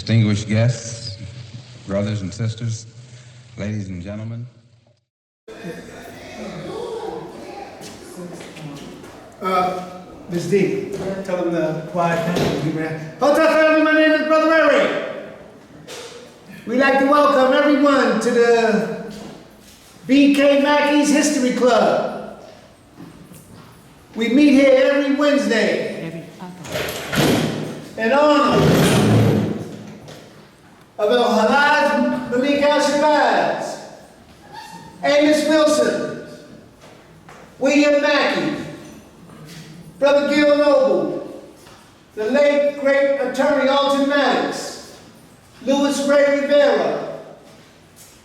distinguished guests, brothers and sisters, ladies and gentlemen. Ms. D, tell them the quiet down. Hotel family, my name is Brother Eric. We'd like to welcome everyone to the B.K. Mackey's History Club. We meet here every Wednesday in honor of El-Haj Malik Al-Shabazz, Amos Wilson, William Mackey, Brother Gil Noble, the late great attorney Alton Maddox, Louis Ray Rivera,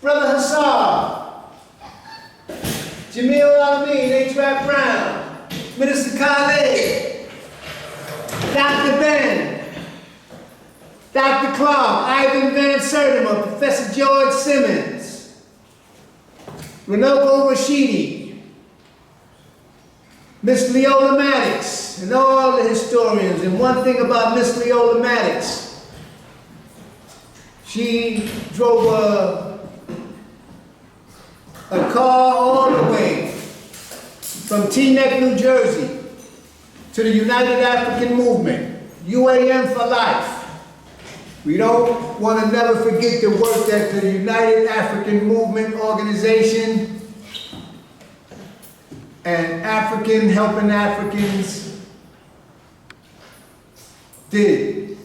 Brother Hassar, Jamil Alameen, H. Rap Brown, Minister Khaled, Dr. Ben, Dr. Clark, Ivan Van Sertima, Professor George Simmons, Runoko Rashidi, Miss Leola Maddox, and all the historians. And one thing about Miss Leola Maddox, she drove a car all the way from Teaneck, New Jersey, to the United African Movement, UAM for life. We don't want to never forget the work that the United African Movement organization and African helping Africans did.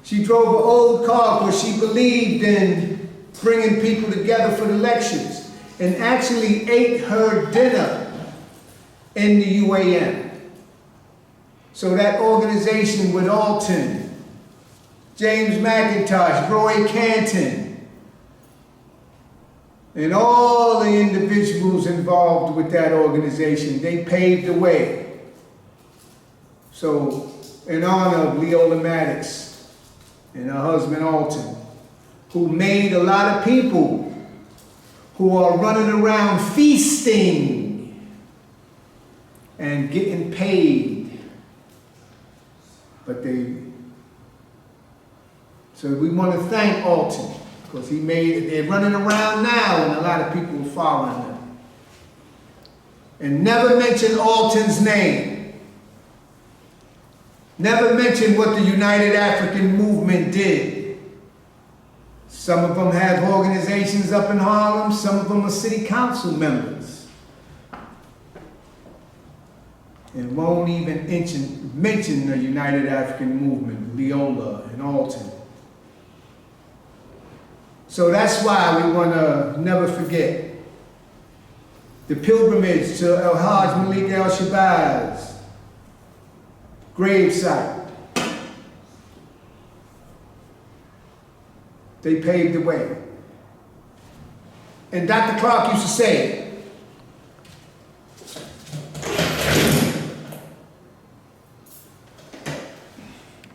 She drove an old car because she believed in bringing people together for the elections and actually ate her dinner in the UAM. So that organization with Alton, James McIntosh, Roy Canton, and all the individuals involved with that organization, they paved the way. So, in honor of Leola Maddox and her husband Alton, who made a lot of people who are running around feasting and getting paid, so we want to thank Alton, because he made it. They're running around now and a lot of people are following them. And never mention Alton's name. Never mention what the United African Movement did. Some of them have organizations up in Harlem, some of them are city council members. And won't even mention the United African Movement, Leola and Alton. So that's why we want to never forget the pilgrimage to El-Haj Malik Al-Shabazz gravesite. They paved the way. And Dr. Clark used to say,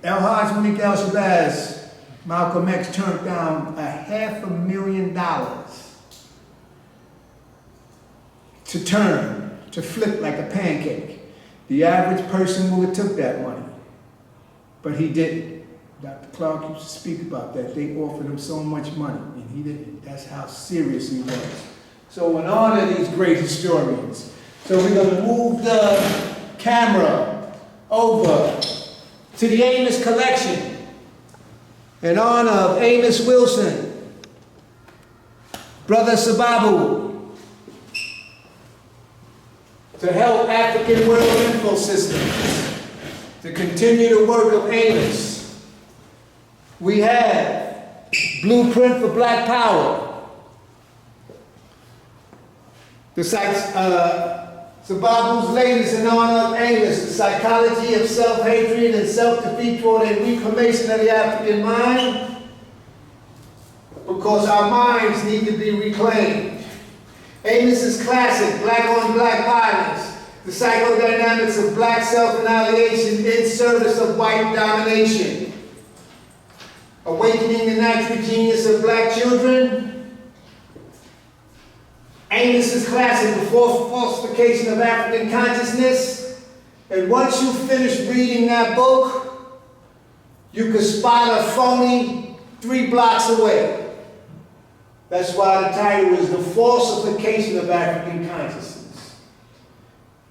El-Haj Malik Al-Shabazz, Malcolm X turned down $500,000 to flip like a pancake. The average person would have took that money, but he didn't. Dr. Clark used to speak about that. They offered him so much money, and he didn't. That's how serious he was. So in honor of these great historians, so we're going to move the camera over to the Amos collection in honor of Amos Wilson, Brother Sababu, to help African World Info Systems to continue the work of Amos. We have Blueprint for Black Power, the Sababu's latest in honor of Amos, the psychology of self-hatred and self-defeat toward a reclamation of the African mind, because our minds need to be reclaimed. Amos's classic, Black on Black Violence, the psychodynamics of black self-annihilation in service of white domination, awakening the natural genius of black children. Amos's classic, The Falsification of African Consciousness. And once you finish reading that book, you could spot a phony 3 blocks away. That's why the title is The Falsification of African Consciousness.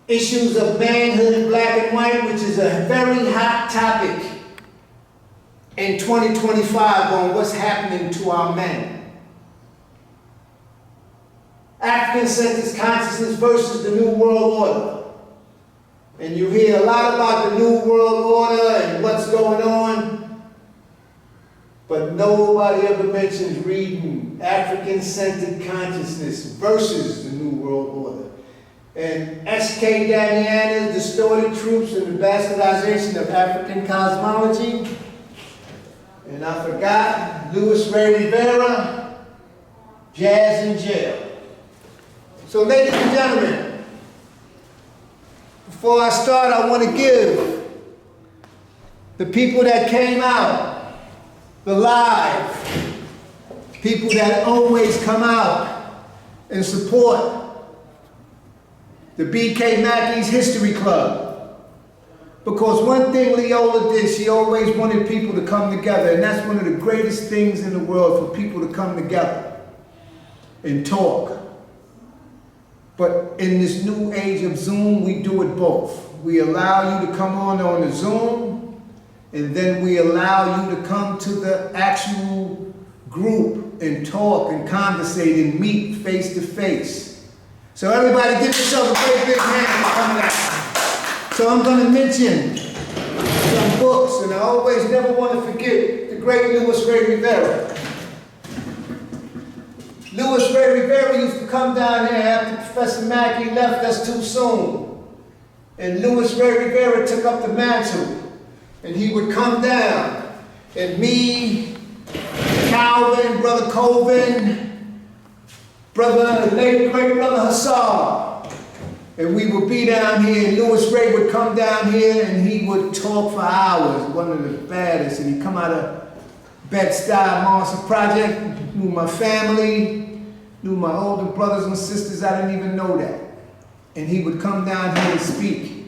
Issues of manhood in black and white, which is a very hot topic in 2025 on what's happening to our men. African-centered consciousness versus the New World Order. And you hear a lot about the New World Order and what's going on, but nobody ever mentions reading African-centered consciousness versus the New World Order. And S.K. Damiana's Distorted Truths and the Bastardization of African Cosmology. And I forgot Louis Ray Rivera, Jazz in Jail. So ladies and gentlemen, before I start, I want to give the people that came out, the live, people that always come out and support the B.K. Mackey's History Club. Because one thing Leola did, she always wanted people to come together, and that's one of the greatest things in the world, for people to come together and talk. But in this new age of Zoom, we do it both. We allow you to come on the Zoom, and then we allow you to come to the actual group and talk and conversate and meet face to face. So everybody give yourself a great big hand for coming out. So I'm going to mention some books, and I always never want to forget the great Louis Ray Rivera. Louis Ray Rivera used to come down here after Professor Mackey left us too soon. And Louis Ray Rivera took up the mantle. And he would come down. And me, Calvin, Brother Colvin, late great Brother Hassar. And we would be down here, and Louis Ray would come down here, and he would talk for hours, one of the baddest. And he'd come out of Bed-Stuy Monster Project, knew my family, knew my older brothers and sisters. I didn't even know that. And he would come down here and speak.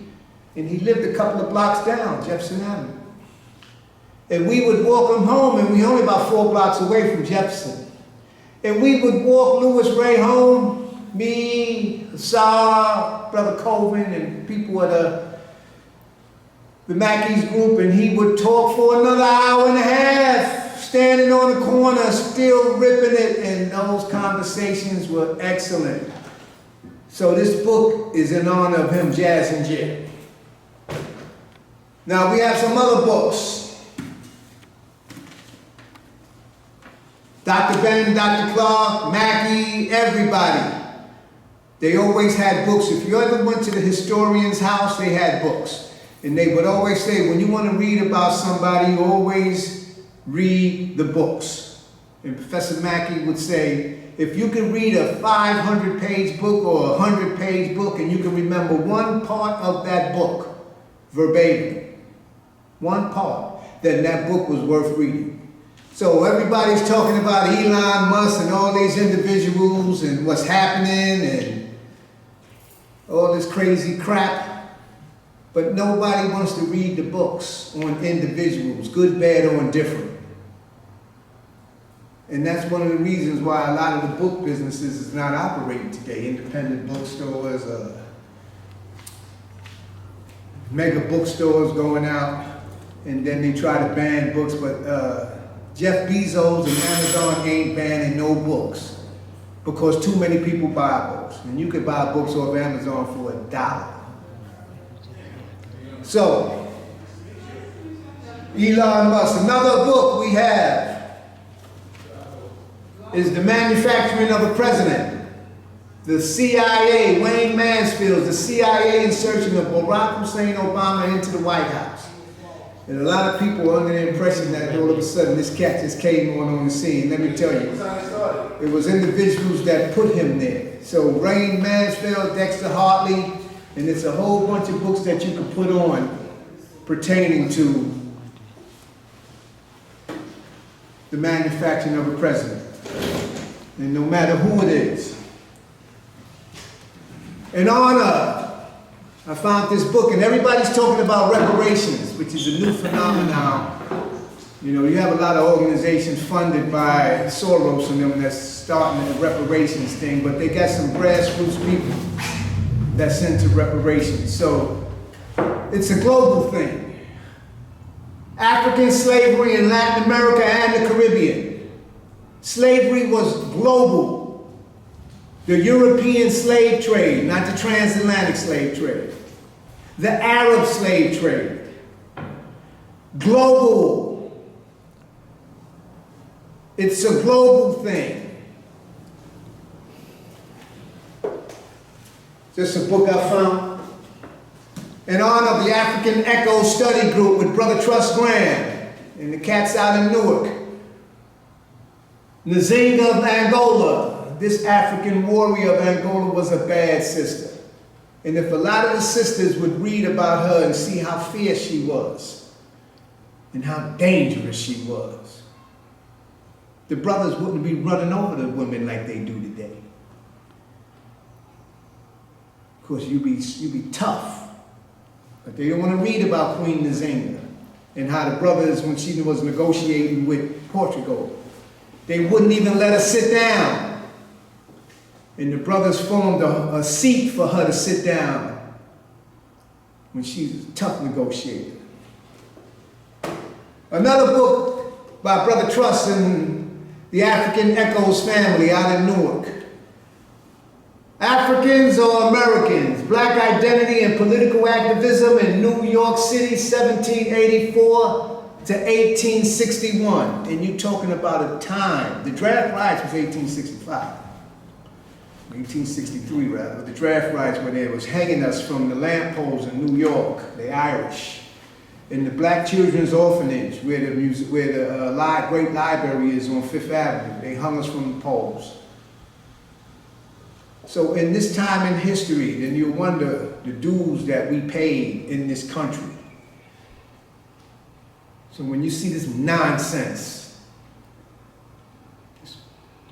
And he lived a couple of blocks down, Jefferson Avenue. And we would walk him home, and we only about 4 blocks away from Jefferson. And we would walk Louis Ray home, me, Hassar, Brother Colvin, and people of the Mackey's group, and he would talk for another hour and a half, standing on the corner, still ripping it, and those conversations were excellent. So this book is in honor of him, Jazz in Jail. Now we have some other books. Dr. Ben, Dr. Clark, Mackey, everybody. They always had books. If you ever went to the historian's house, they had books. And they would always say, when you want to read about somebody, you always read the books. And Professor Mackey would say, if you can read a 500-page book or a 100-page book, and you can remember one part of that book verbatim, one part, then that book was worth reading. So everybody's talking about Elon Musk and all these individuals and what's happening and all this crazy crap, but nobody wants to read the books on individuals, good, bad, or indifferent. And that's one of the reasons why a lot of the book businesses is not operating today. Independent bookstores, mega bookstores going out, and then they try to ban books, but Jeff Bezos and Amazon ain't banning no books because too many people buy books. And you could buy books off Amazon for $1. So, Elon Musk, another book we have is The Manufacturing of a President. The CIA, Wayne Mansfield, the CIA insertion of Barack Hussein Obama into the White House. And a lot of people were under the impression that all of a sudden this cat just came on the scene. Let me tell you, it was individuals that put him there. So Wayne Mansfield, Dexter Hartley, and it's a whole bunch of books that you can put on pertaining to the manufacturing of a president. And no matter who it is. In honor, I found this book, and everybody's talking about reparations, which is a new phenomenon You know, you have a lot of organizations funded by Soros and them that's starting the reparations thing, but they got some grassroots people that's into reparations. So it's a global thing. African slavery in Latin America and the Caribbean. Slavery was global. The European slave trade, not the transatlantic slave trade. The Arab slave trade. Global. It's a global thing. Just a book I found. In honor of the African Echo Study Group with Brother Trust Graham and the cats out in Newark. Nzinga of Angola. This African warrior of Angola was a bad sister. And if a lot of the sisters would read about her and see how fierce she was and how dangerous she was, the brothers wouldn't be running over the women like they do today. Of course, you be tough. But they don't want to read about Queen Nzinga and how the brothers, when she was negotiating with Portugal, they wouldn't even let her sit down. And the brothers formed a seat for her to sit down when she was a tough negotiator. Another book by Brother Trust and the African Echoes family out in Newark. Africans or Americans, Black Identity and Political Activism in New York City, 1784 to 1861. And you're talking about a time. The draft riots was 1865. 1863 rather. But the draft riots were there. It was hanging us from the lampposts in New York, the Irish. In the Black Children's Orphanage, where the great library is on Fifth Avenue. They hung us from the poles. So in this time in history, then you wonder the dues that we paid in this country. So when you see this nonsense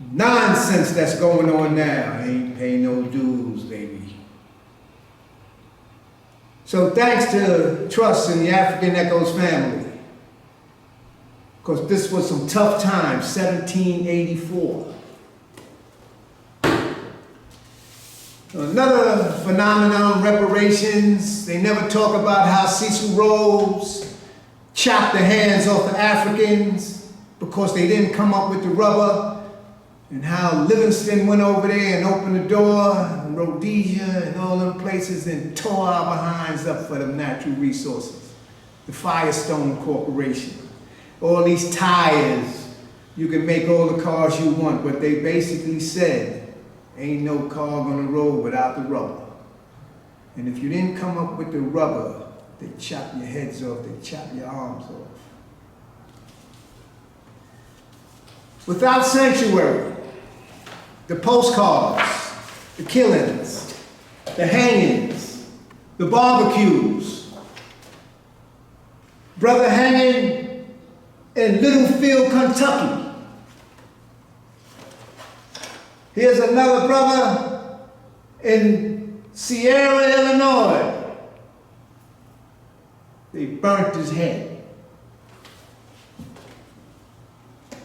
that's going on now, ain't paying no dues, baby. So thanks to Trust and the African Echoes family, because this was some tough times, 1784. Another phenomenon, reparations. They never talk about how Cecil Rhodes chopped the hands off the Africans because they didn't come up with the rubber, and how Livingston went over there and opened the door, and Rhodesia and all them places, and tore our behinds up for them natural resources. The Firestone Corporation. All these tires, you can make all the cars you want, but they basically said, ain't no car gonna roll without the rubber. And if you didn't come up with the rubber, they chop your heads off, they chop your arms off. Without sanctuary, the postcards, the killings, the hangings, the barbecues. Brother hanging in Littlefield, Kentucky. Here's another brother in Sierra, Illinois. They burnt his head.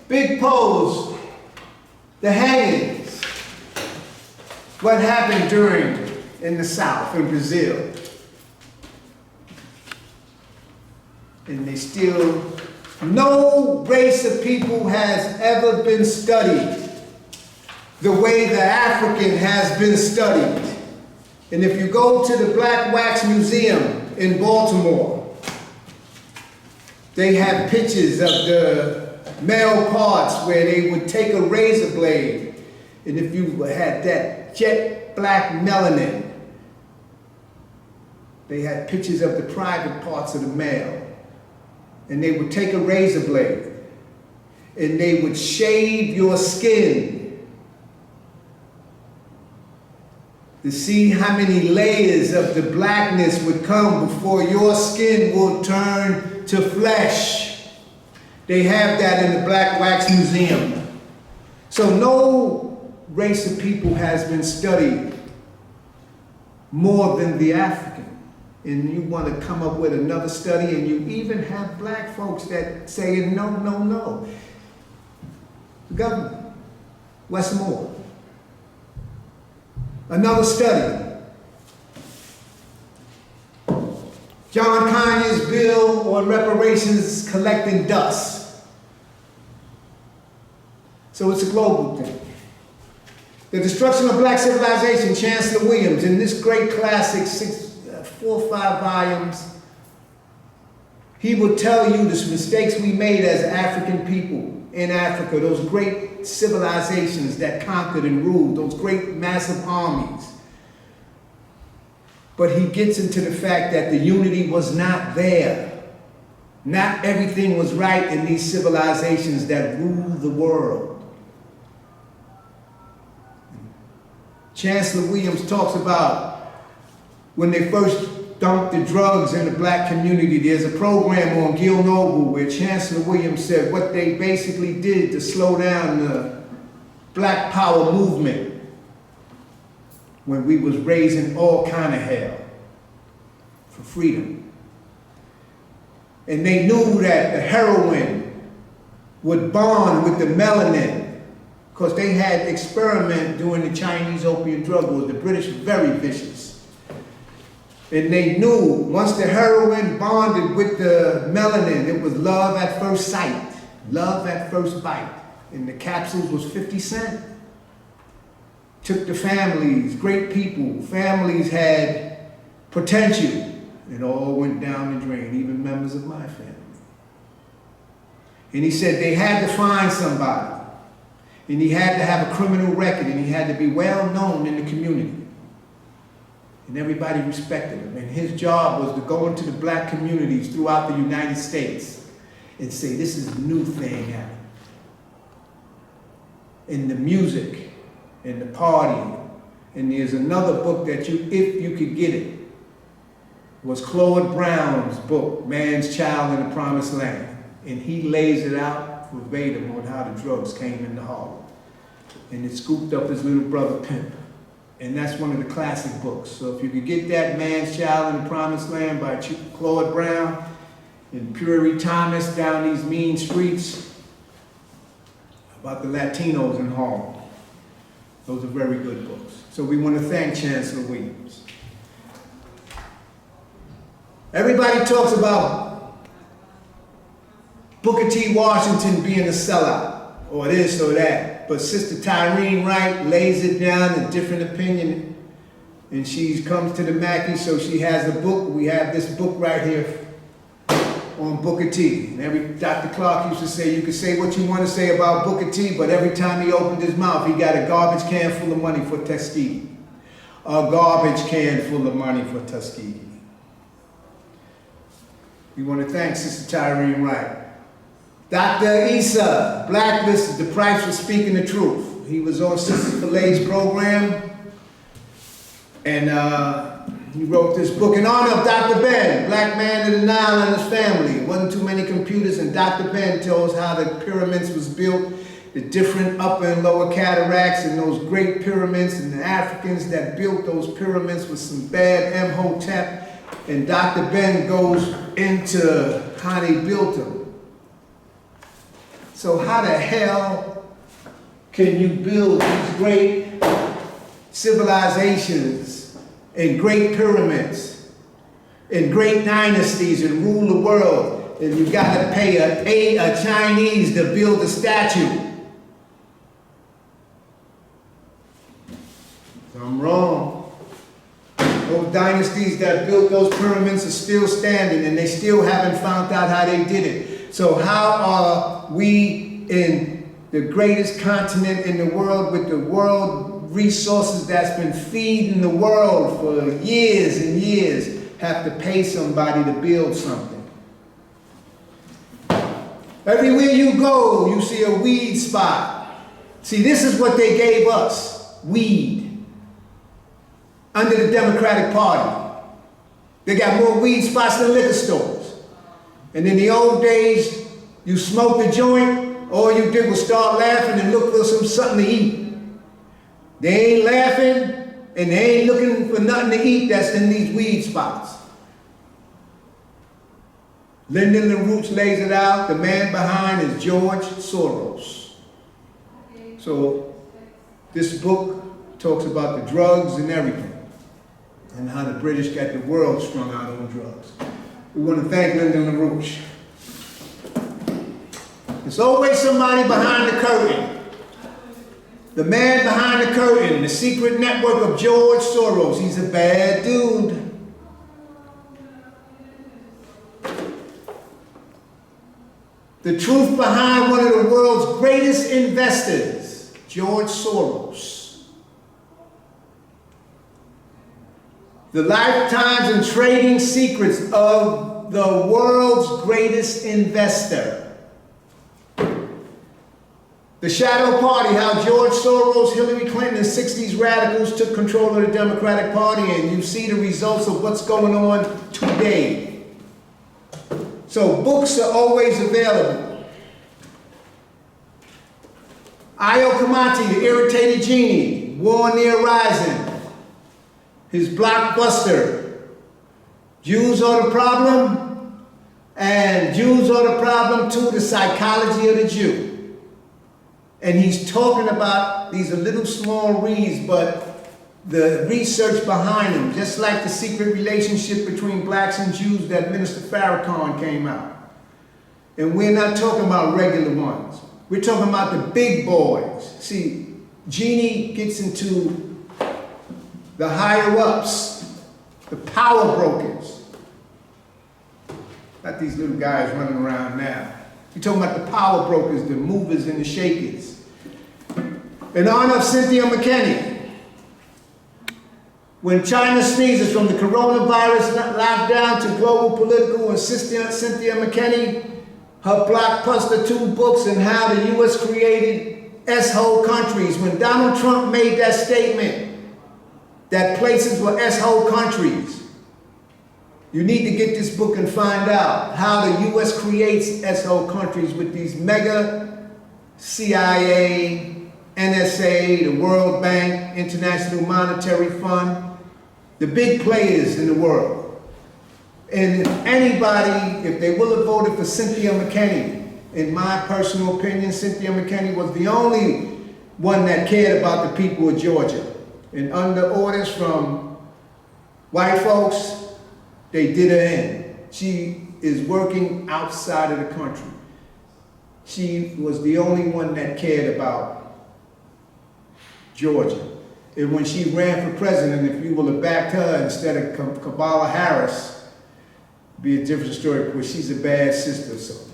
Big Pose, the hangings. What happened in the South, in Brazil. And they still, no race of people has ever been studied the way the African has been studied. And if you go to the Black Wax Museum in Baltimore, they have pictures of the male parts where they would take a razor blade, and if you had that jet black melanin, they had pictures of the private parts of the male, and they would take a razor blade and they would shave your skin to see how many layers of the blackness would come before your skin will turn to flesh. They have that in the Black Wax Museum. So no race of people has been studied more than the African. and you want to come up with another study, and you even have black folks that say no, no, no. The government, Westmore. Another study. John Conye's bill on reparations collecting dust. So it's a global thing. The Destruction of Black Civilization, Chancellor Williams, in this great classic, 4 or 5 volumes, he will tell you the mistakes we made as African people in Africa, those great civilizations that conquered and ruled, those great massive armies. But he gets into the fact that the unity was not there. Not everything was right in these civilizations that ruled the world. Chancellor Williams talks about when they first dumped the drugs in the black community. There's a program on Gil Noble where Chancellor Williams said what they basically did to slow down the black power movement when we was raising all kind of hell for freedom. And they knew that the heroin would bond with the melanin, because they had experiment during the Chinese opium drug wars. The British were very vicious. And they knew once the heroin bonded with the melanin, it was love at first sight, love at first bite. And the capsules was 50 cents. Took the families, great people, families had potential. It all went down the drain, even members of my family. And he said they had to find somebody. And he had to have a criminal record, and he had to be well known in the community. And everybody respected him. And his job was to go into the black communities throughout the United States and say, this is a new thing happening. In the music, in the party. And there's another book that you, if you could get it, was Claude Brown's book, Man's Child in the Promised Land. And he lays it out verbatim on how the drugs came into Harlem. And it scooped up his little brother Pimp. And that's one of the classic books. So if you could get that, Man's Child in the Promised Land by Claude Brown and Puri Thomas down these mean streets about the Latinos in Harlem. Those are very good books. So we want to thank Chancellor Williams. Everybody talks about Booker T. Washington being a sellout, or this or that. But Sister Tyreen Wright lays it down, a different opinion. And she comes to the Mackey, so she has a book. We have this book right here on Booker T. And Dr. Clark used to say, you can say what you want to say about Booker T, but every time he opened his mouth, he got a garbage can full of money for Tuskegee. A garbage can full of money for Tuskegee. We want to thank Sister Tyreen Wright. Dr. Issa, blacklisted, the price for speaking the truth. He was on Sister Filet's program, and he wrote this book in honor of Dr. Ben, black man of the Nile and his family. Wasn't too many computers, and Dr. Ben tells how the pyramids was built, the different upper and lower cataracts, and those great pyramids, and the Africans that built those pyramids with some bad Imhotep. And Dr. Ben goes into how they built them. So how the hell can you build these great civilizations and great pyramids and great dynasties and rule the world, and you got to pay a Chinese to build a statue? So I'm wrong. Those dynasties that built those pyramids are still standing, and they still haven't found out how they did it. So how are we in the greatest continent in the world with the world resources that's been feeding the world for years and years have to pay somebody to build something? Everywhere you go, you see a weed spot. See, this is what they gave us, weed. Under the Democratic Party. They got more weed spots than liquor stores. And in the old days, you smoked a joint, all you did was start laughing and look for something to eat. They ain't laughing and they ain't looking for nothing to eat that's in these weed spots. Lyndon LaRouche lays it out. The man behind is George Soros. So this book talks about the drugs and everything, and how the British got the world strung out on drugs. We want to thank Lyndon LaRouche. There's always somebody behind the curtain. The man behind the curtain, the secret network of George Soros. He's a bad dude. The truth behind one of the world's greatest investors, George Soros. The lifetimes and trading secrets of the world's greatest investor. The shadow party, how George Soros, Hillary Clinton, and 60s radicals took control of the Democratic Party, and you see the results of what's going on today. So books are always available. Io Kamati, The Irritated Genie, War on the Horizon, his blockbuster, Jews Are the Problem, and Jews Are the Problem 2, The Psychology of the Jew. And he's talking about, these are little small reads, but the research behind them, just like the secret relationship between blacks and Jews that Minister Farrakhan came out. And we're not talking about regular ones. We're talking about the big boys. See, Genie gets into the higher ups, the power brokers. Not these little guys running around now. We're talking about the power brokers, the movers and the shakers. In honor of Cynthia McKinney, when China sneezes from the coronavirus lockdown to global political, and Cynthia McKinney, her blockbuster 2 books, and how the U.S. created S-hole countries. When Donald Trump made that statement that places were S-hole countries, you need to get this book and find out how the U.S. creates S-hole countries with these mega CIA, NSA, the World Bank, International Monetary Fund, the big players in the world. And if anybody, if they will have voted for Cynthia McKinney, in my personal opinion, Cynthia McKinney was the only one that cared about the people of Georgia. And under orders from white folks, they did her in. She is working outside of the country. She was the only one that cared about Georgia. And when she ran for president, if you will have backed her instead of Kamala Harris, it'd be a different story, because she's a bad sister. So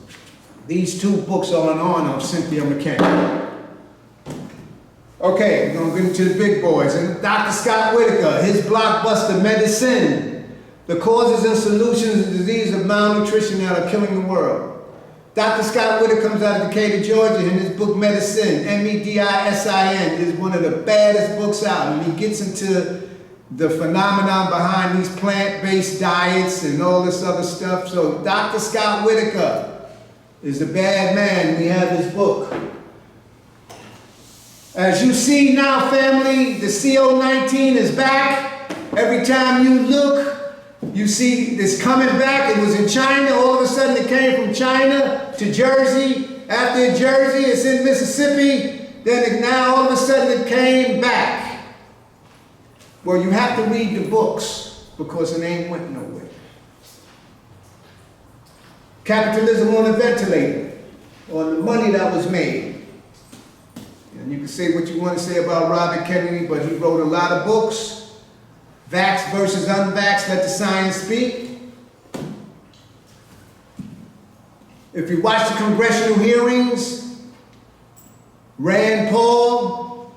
these 2 books are in honor of Cynthia McKinney. Okay, we're going to get into the big boys. And Dr. Scott Whitaker, his blockbuster Medicine, The Causes and Solutions of the Disease of Malnutrition That Are Killing the World. Dr. Scott Whitaker comes out of Decatur, Georgia, and his book Medicine, Medicin, is one of the baddest books out. And he gets into the phenomenon behind these plant-based diets and all this other stuff. So Dr. Scott Whitaker is a bad man. We have his book. As you see now, family, the CO-19 is back. Every time you look, you see this coming back. It was in China. All of a sudden it came from China to Jersey. After Jersey, it's in Mississippi. Then now all of a sudden it came back. Well, you have to read the books, because it ain't went nowhere. Capitalism on a Ventilator, on the money that was made. And you can say what you want to say about Robert Kennedy, but he wrote a lot of books. Vax versus unvaxxed, let the science speak. If you watch the congressional hearings, Rand Paul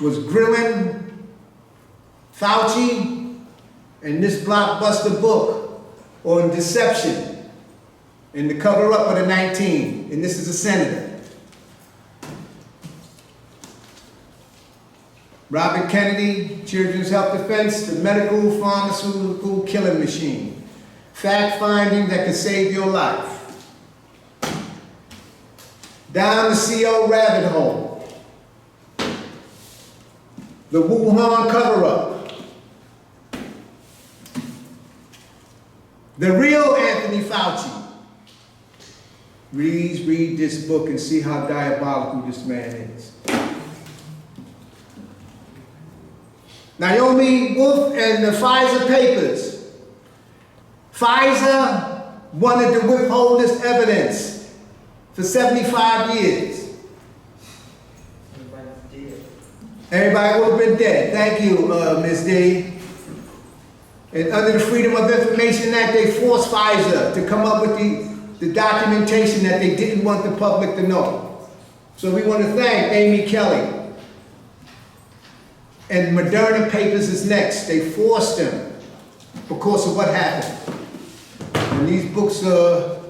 was grilling Fauci in this blockbuster book on deception and the cover-up of the 19, and this is a senator. Robert Kennedy, Children's Health Defense, the medical pharmaceutical killing machine. Fact-finding that can save your life. Down the CO rabbit hole. The Wuhan cover-up. The real Anthony Fauci. Please read this book and see how diabolical this man is. Naomi Wolf and the Pfizer papers. Pfizer wanted to withhold this evidence for 75 years. Everybody would have been dead. Thank you, Ms. D. And under the Freedom of Information Act, they forced Pfizer to come up with the documentation that they didn't want the public to know. So we want to thank Amy Kelly. And Moderna Papers is next. They forced them because of what happened. And these books are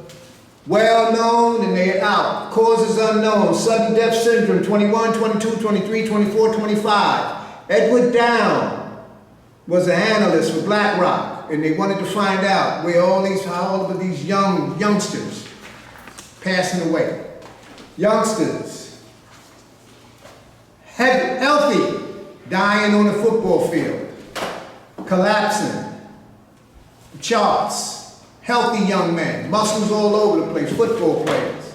well known and they're out. Causes unknown. Sudden death syndrome, 21, 22, 23, 24, 25. Edward Down was an analyst for BlackRock, and they wanted to find out where all of these youngsters passing away. Youngsters, healthy, dying on the football field, collapsing, charts, healthy young men, muscles all over the place, football players.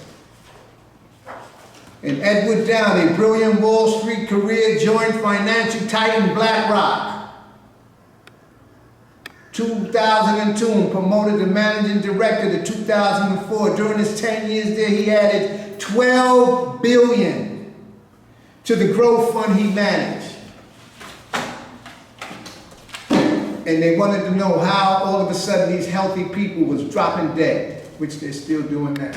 And Edward Down, a brilliant Wall Street career, joined financial titan BlackRock. 2002, and promoted to managing director to 2004. During his 10 years there, he added $12 billion to the growth fund he managed. And they wanted to know how all of a sudden these healthy people was dropping dead, which they're still doing now.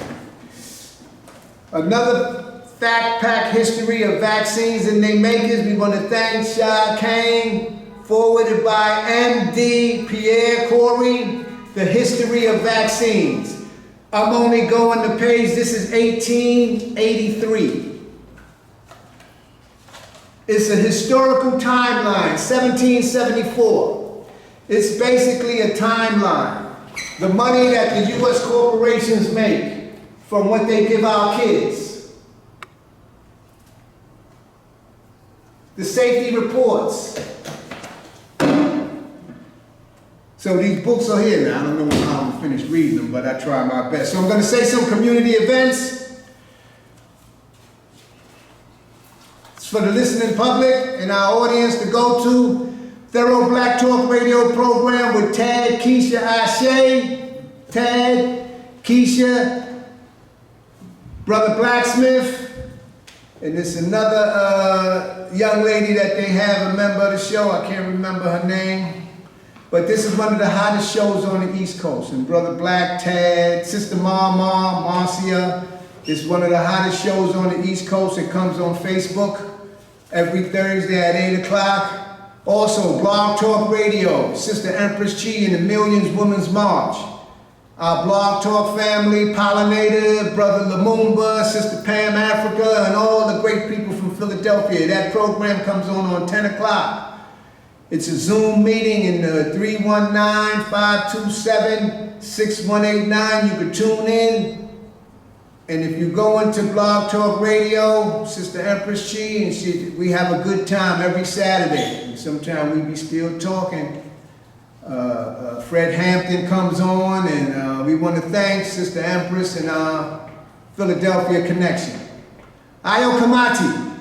Another fact-packed history of vaccines and their makers. We want to thank Shah Kane, forwarded by M.D. Pierre Corey, The History of Vaccines. I'm only going to page, this is 1883. It's a historical timeline, 1774. It's basically a timeline. The money that the U.S. corporations make from what they give our kids. The safety reports. So these books are here now. I don't know how I'm going to finish reading them, but I try my best. So I'm going to say some community events. It's for the listening public and our audience to go to. Thorough Black Talk Radio program with Tad, Keisha, Ashe. Tad, Keisha, Brother Blacksmith. And there's another young lady that they have, a member of the show. I can't remember her name. But this is one of the hottest shows on the East Coast. And Brother Black, Tad, Sister Mama, Marcia, is one of the hottest shows on the East Coast. It comes on Facebook every Thursday at 8 o'clock. Also, Blog Talk Radio, Sister Empress Chi and the Millions Women's March. Our Blog Talk family, Pollinator, Brother Lumumba, Sister Pam Africa, and all the great people from Philadelphia. That program comes on 10 o'clock. It's a Zoom meeting in 319-527-6189. You can tune in. And if you go into Blog Talk Radio, Sister Empress Chi, and we have a good time every Saturday. And sometimes we be still talking. Fred Hampton comes on, and we want to thank Sister Empress and our Philadelphia connection. Ayo Kamati,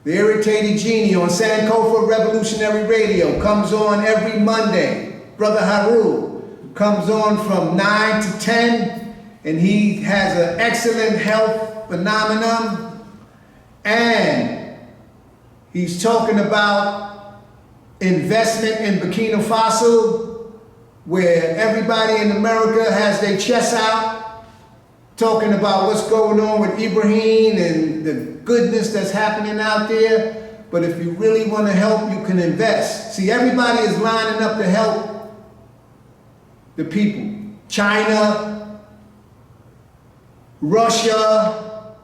the Irritated Genie on Sankofa Revolutionary Radio, comes on every Monday. Brother Haru comes on from 9 to 10. And he has an excellent health phenomenon. And he's talking about investment in Burkina Faso, where everybody in America has their chests out, talking about what's going on with Ibrahim and the goodness that's happening out there. But if you really want to help, you can invest. See, everybody is lining up to help the people. China, Russia,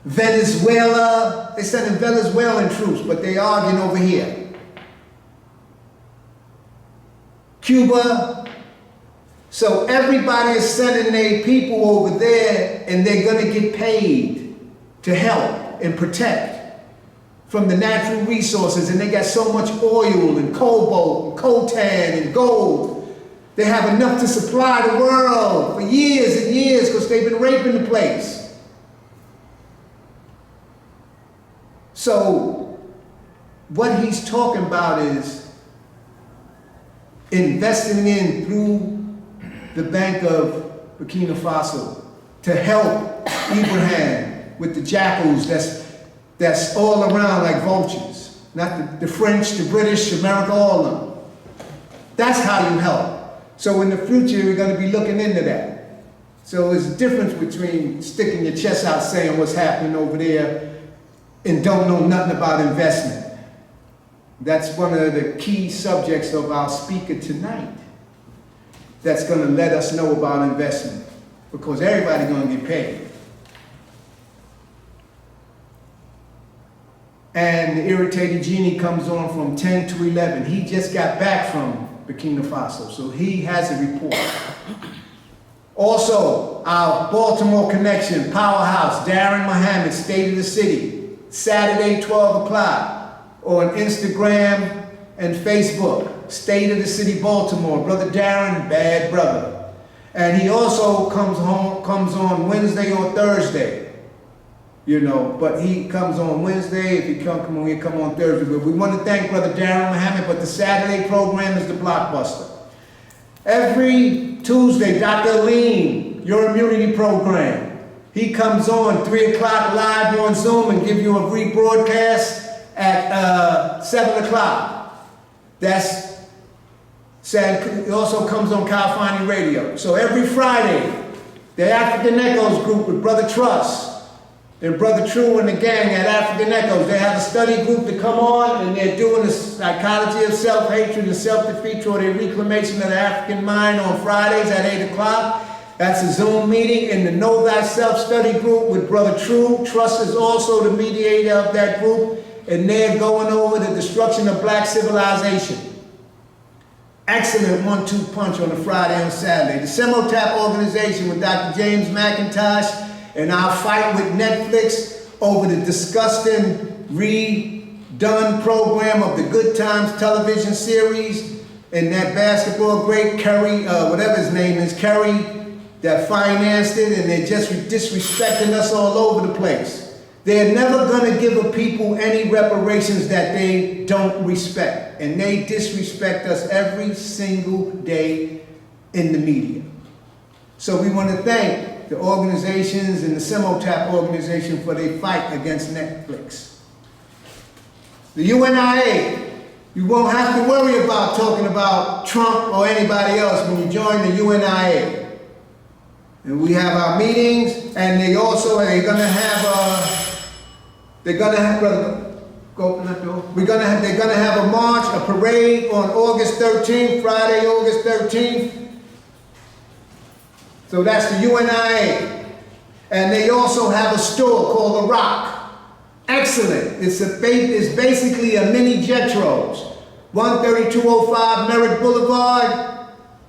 Venezuela. They're sending Venezuelan troops, but they arguing over here. Cuba. So everybody is sending their people over there, and they're going to get paid to help and protect from the natural resources. And they got so much oil and cobalt and coltan and gold. They have enough to supply the world for years and years because they've been raping the place. So what he's talking about is investing in through the Bank of Burkina Faso to help Ibrahim with the jackals that's all around like vultures. Not the French, the British, America, all of them. That's how you help. So in the future, we're going to be looking into that. So there's a difference between sticking your chest out saying what's happening over there and don't know nothing about investment. That's one of the key subjects of our speaker tonight. That's going to let us know about investment, because everybody's going to get paid. And the irritated genie comes on from 10 to 11. He just got back from Burkina Faso, so he has a report. Also, our Baltimore connection, Powerhouse, Darren Muhammad, State of the City, Saturday, 12 o'clock, on Instagram and Facebook, State of the City, Baltimore. Brother Darren, bad brother. And he also comes on Wednesday or Thursday. You know, but he comes on Wednesday. If he come on Thursday. But we want to thank Brother Darren Muhammad, but the Saturday program is the blockbuster. Every Tuesday, Dr. Lean, your immunity program. He comes on 3 o'clock live on Zoom and give you a rebroadcast at 7 o'clock. That's sad. It also comes on California Radio. So every Friday, the African Echoes group with Brother Truss and Brother True and the gang at African Echoes, they have a study group to come on, and they're doing the psychology of self-hatred and self-defeat toward a reclamation of the African mind on Fridays at 8 o'clock. That's a Zoom meeting in the Know Thyself study group with Brother True. Trust is also the mediator of that group, and they're going over the destruction of black civilization. Excellent 1-2 punch on a Friday and Saturday. The Semotap organization with Dr. James McIntosh, and our fight with Netflix over the disgusting redone program of the Good Times television series, and that basketball great Kerry, whatever his name is, Kerry, that financed it, and they're just disrespecting us all over the place. They're never going to give a people any reparations that they don't respect, and they disrespect us every single day in the media. So we want to thank the organizations and the Semotap organization for their fight against Netflix. The UNIA, you won't have to worry about talking about Trump or anybody else when you join the UNIA. And we have our meetings, and they're gonna have a march, a parade on August 13th, Friday, August 13th. So that's the UNIA. And they also have a store called The Rock. Excellent. It's basically a mini Jetros. 13205 Merritt Boulevard.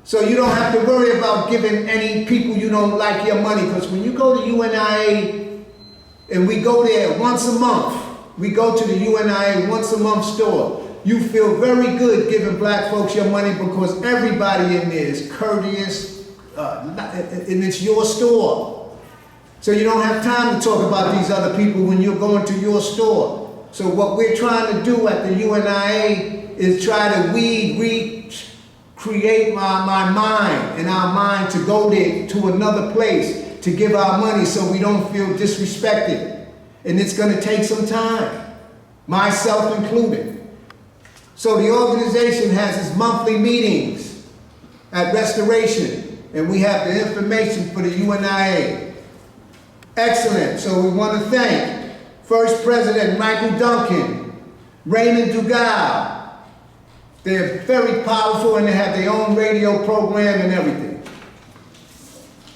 So you don't have to worry about giving any people you don't like your money. Because when you go to UNIA, and we go there once a month, we go to the UNIA once a month store, you feel very good giving black folks your money because everybody in there is courteous, and it's your store. So you don't have time to talk about these other people when you're going to your store. So what we're trying to do at the UNIA is try to recreate my mind and our mind to go there to another place to give our money so we don't feel disrespected. And it's going to take some time, myself included. So the organization has its monthly meetings at Restoration, and we have the information for the UNIA. Excellent. So we want to thank First President Michael Duncan, Raymond Dugal. They're very powerful, and they have their own radio program and everything.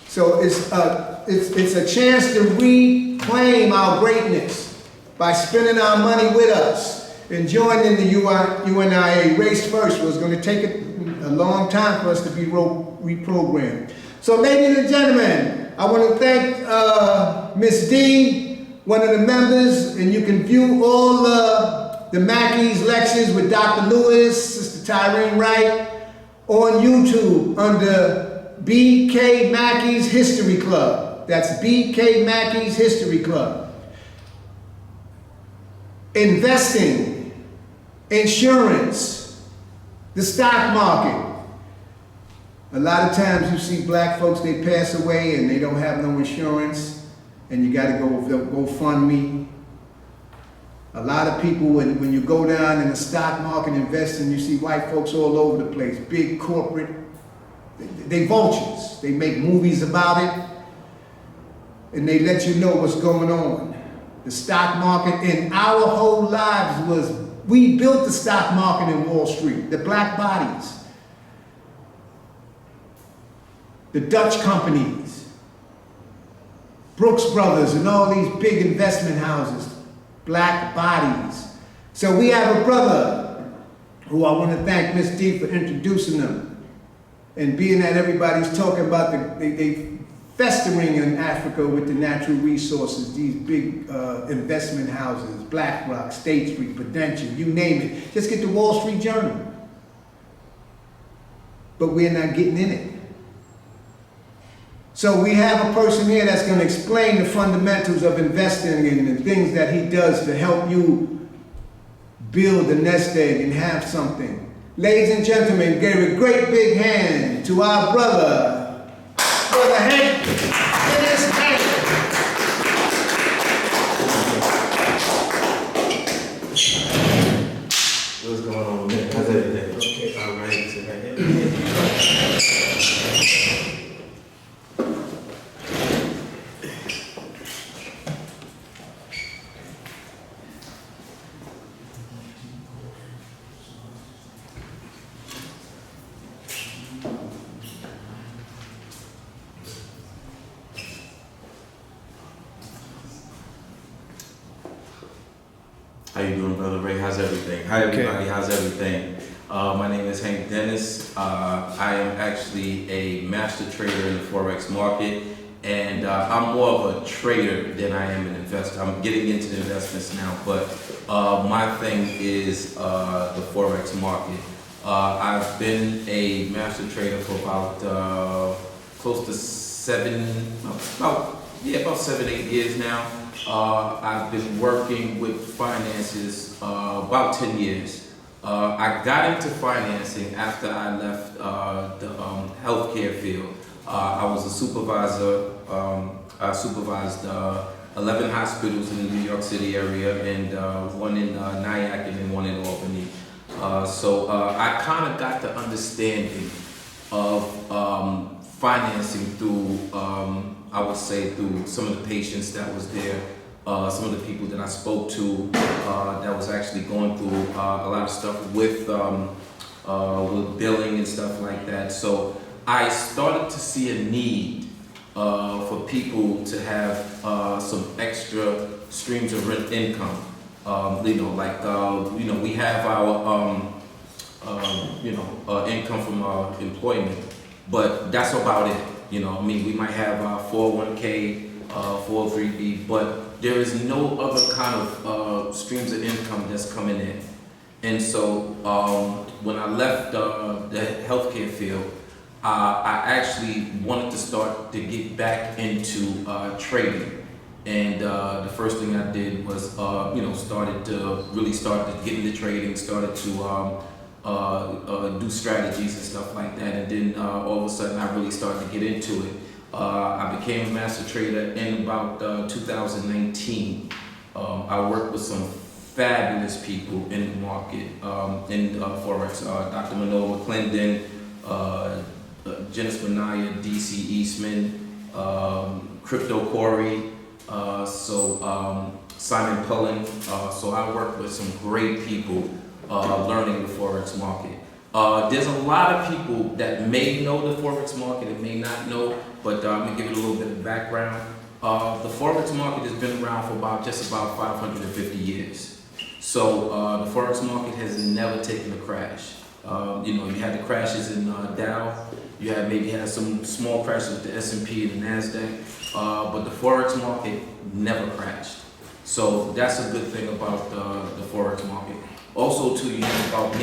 So it's a chance to reclaim our greatness by spending our money with us and joining the UNIA. Race First was going to take a long time for us to be reprogrammed. So ladies and gentlemen, I want to thank Miss D, one of the members, and you can view all the Mackey's lectures with Dr. Lewis, Sister Tyrene Wright, on YouTube under BK Mackey's History Club. That's BK Mackey's History Club. Investing, insurance, the stock market. A lot of times you see black folks, they pass away and they don't have no insurance, and you got to go fund me. A lot of people, when you go down in the stock market investing, you see white folks all over the place, big corporate, they vultures. They make movies about it, and they let you know what's going on. The stock market in our whole lives we built the stock market in Wall Street, the black bodies, the Dutch companies, Brooks Brothers, and all these big investment houses. Black bodies. So we have a brother who I want to thank Miss D for introducing them. And being that everybody's talking about they festering in Africa with the natural resources, these big investment houses, BlackRock, State Street, Prudential, you name it. Just get the Wall Street Journal. But we're not getting in it. So we have a person here that's going to explain the fundamentals of investing and the things that he does to help you build a nest egg and have something. Ladies and gentlemen, give a great big hand to our brother Hank Dennis Hank. What's going on, man? How's everything? Okay. All right. How you doing, Brother Ray? How's everything? Hi, everybody. How's everything? My name is Hank Dennis. I am actually a master trader in the Forex market, and I'm more of a trader than I am an investor. I'm getting into the investments now, but my thing is the Forex market. I've been a master trader for about close to 7-8 years now. I've been working with finances about 10 years. I got into financing after I left the healthcare field. I was a supervisor. I supervised 11 hospitals in the New York City area, and one in Nyack and then one in Albany. So I kind of got the understanding of financing through, I would say, through some of the patients that was there, some of the people that I spoke to that was actually going through a lot of stuff with billing and stuff like that. So I started to see a need for people to have some extra streams of rent income. We have our income from our employment, but that's about it. We might have our 401k, 403b, but there is no other kind of streams of income that's coming in. And so when I left the healthcare field, I actually wanted to start to get back into trading. And the first thing I did was, started to get into trading, started to do strategies and stuff like that. And then all of a sudden I really started to get into it. I became a master trader in about 2019. I worked with some fabulous people in the market, in Forex. Dr. Manoa McClendon, Janice Manaya, DC Eastman, Crypto Corey, Simon Pullen. So I worked with some great people learning the Forex market. There's a lot of people that may know the Forex market and may not know, but I'm gonna give it a little bit of background. The Forex market has been around for just about 550 years. So the Forex market has never taken a crash. You had the crashes in Dow. You had some small crashes with the S&P and the NASDAQ, but the Forex market never crashed. So that's a good thing about the Forex market. Also, too, you have about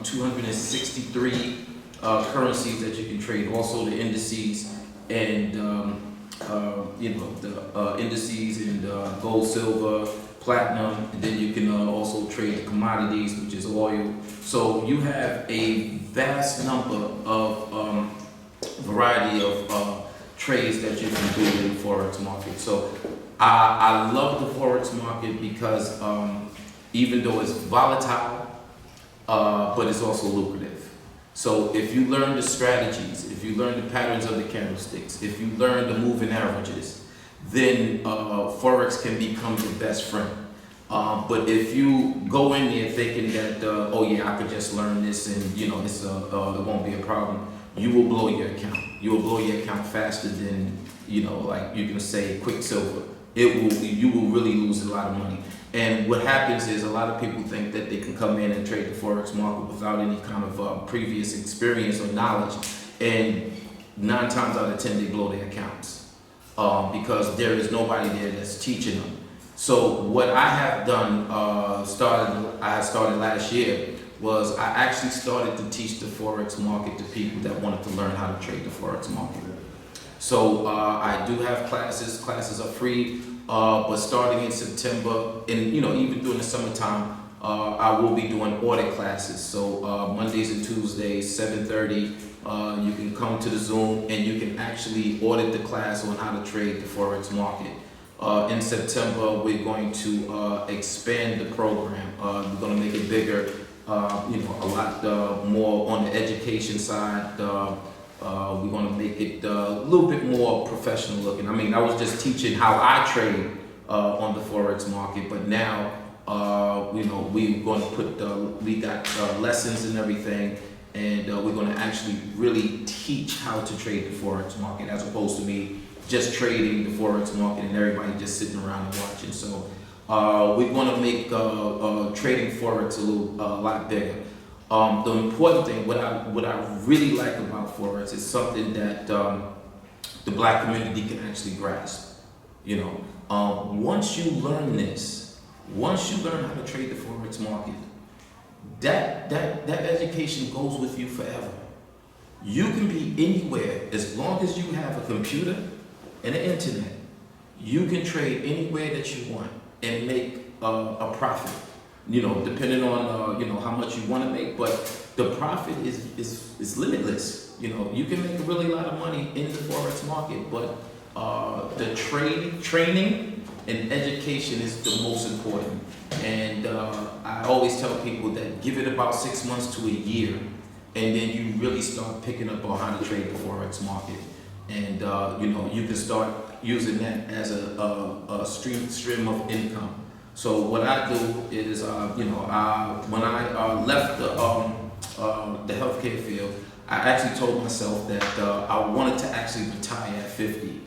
263 currencies that you can trade, also the indices and the indices and gold, silver, platinum, and then you can also trade the commodities, which is oil. So you have a vast number of variety of trades that you can do in the forex market. So I love the forex market because even though it's volatile, but it's also lucrative. So if you learn the strategies, if you learn the patterns of the candlesticks, if you learn the moving averages, then forex can become your best friend. But if you go in there thinking that oh yeah, I could just learn this and this it won't be a problem, you will blow your account. You will blow your account faster than like you can say Quicksilver. You will really lose a lot of money. And what happens is a lot of people think that they can come in and trade the forex market without any kind of previous experience or knowledge, and 9 times out of 10 they blow their accounts because there is nobody there that's teaching them. So what I have done, I started last year, was I actually started to teach the forex market to people that wanted to learn how to trade the forex market. So I do have classes. Classes are free. But starting in September, and even during the summertime, I will be doing audit classes. So Mondays and Tuesdays, 7:30, you can come to the Zoom and you can actually audit the class on how to trade the forex market. In September, we're going to expand the program. We're going to make it bigger, a lot more on the education side. We're going to make it a little bit more professional looking. I mean, I was just teaching how I trade on the forex market, but now, we're going to put, we got lessons and everything, and we're going to actually really teach how to trade the forex market as opposed to me just trading the forex market and everybody just sitting around and watching. So we're going to make trading forex a lot bigger. The important thing, what I really like about forex is something that the black community can actually grasp. Once you learn this, once you learn how to trade the forex market, that education goes with you forever. You can be anywhere as long as you have a computer and an internet. You can trade anywhere that you want and make a profit. Depending on how much you want to make, but the profit is limitless. You can make a really lot of money in the forex market, but the training and education is the most important. And I always tell people that give it about 6 months to a year, and then you really start picking up on how to trade the forex market, and you can start using that as a stream of income. So what I do is, when I left the healthcare field, I actually told myself that I wanted to actually retire at 50.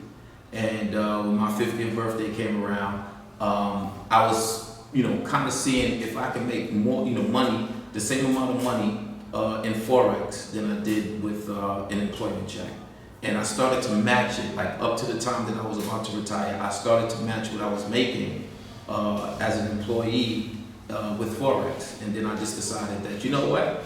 And when my 50th birthday came around, I was, kind of seeing if I could make more, money, the same amount of money in forex than I did with an employment check. And I started to match it, like up to the time that I was about to retire. I started to match what I was making as an employee with forex, and then I just decided that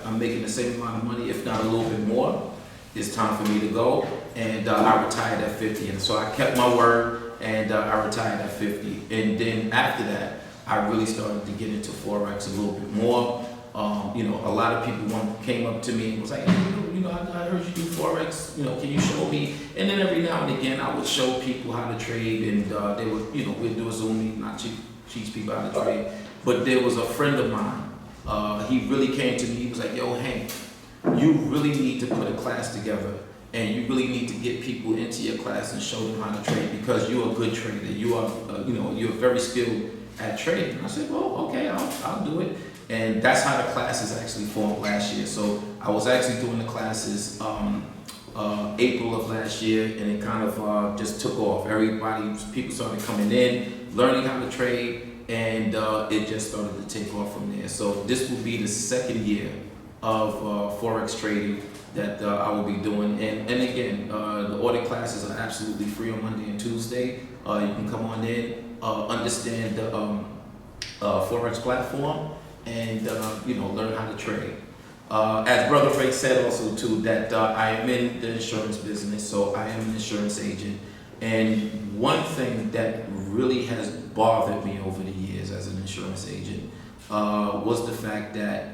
I'm making the same amount of money, if not a little bit more. It's time for me to go, and I retired at 50, and so I kept my word, and I retired at 50. And then after that, I really started to get into forex a little bit more. A lot of people came up to me and was like, hey, I heard you do forex. Can you show me? And then every now and again, I would show people how to trade, and they would, we'd do a Zoom meeting, not teach people how to trade. But there was a friend of mine. He really came to me. He was like, yo, Hank, you really need to put a class together, and you really need to get people into your class and show them how to trade, because you're a good trader. You are, you're very skilled at trading. And I said, well, okay, I'll do it. And that's how the classes actually formed last year. So I was actually doing the classes April of last year, and it kind of just took off. People started coming in, learning how to trade, and it just started to take off from there. So this will be the second year of forex trading that I will be doing. And again, the audit classes are absolutely free on Monday and Tuesday. You can come on in, understand the forex platform, and learn how to trade. As Brother Ray said also too, that I am in the insurance business, so I am an insurance agent. And one thing that really has bothered me over the years as an insurance agent was the fact that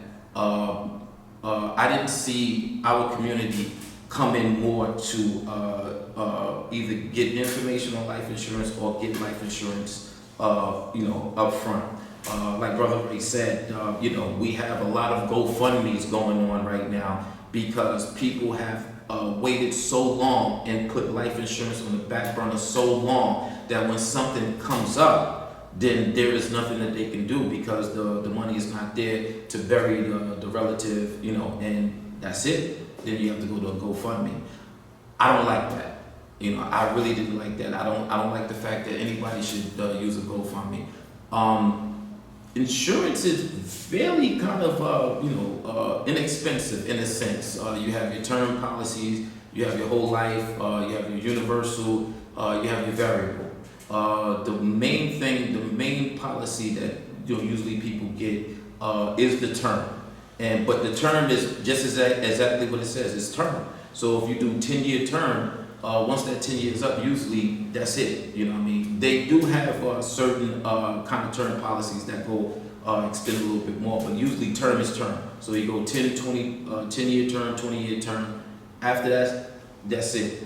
I didn't see our community come in more to either get information on life insurance or get life insurance, up front. Like Brother Ray said, we have a lot of GoFundMe's going on right now because people have waited so long and put life insurance on the back burner so long that when something comes up, then there is nothing that they can do because the money is not there to bury the relative, and that's it. Then you have to go to a GoFundMe. I don't like that. I really didn't like that. I don't like the fact that anybody should use a GoFundMe. Insurance is fairly kind of, inexpensive in a sense. You have your term policies, you have your whole life, you have your universal, you have your variable. The main policy that usually people get is the term. But the term is just exactly what it says, it's term. So if you do 10-year term, once that 10 years up, usually that's it. They do have certain kind of term policies that go extend a little bit more, but usually term is term. So you go 10-year term, 20-year term. After that, that's it.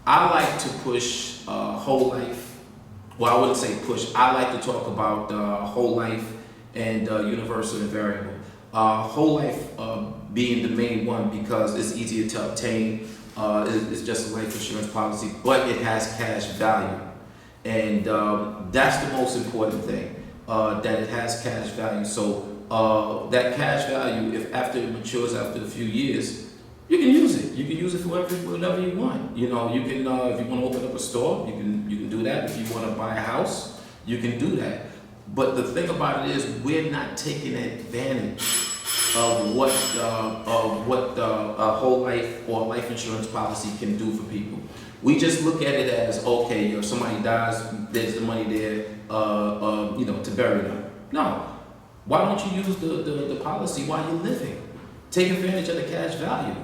I like to push whole life. Well, I wouldn't say push. I like to talk about whole life and universal and variable. Whole life being the main one because it's easier to obtain. It's just a life insurance policy, but it has cash value. And that's the most important thing, that it has cash value. So that cash value, if after it matures after a few years, you can use it. You can use it for whatever you want. You can, if you want to open up a store, you can do that. If you want to buy a house, you can do that. But the thing about it is, we're not taking advantage of what a whole life or life insurance policy can do for people. We just look at it as, okay, if somebody dies, there's the money there, to bury them. No. Why don't you use the policy while you're living? Take advantage of the cash value.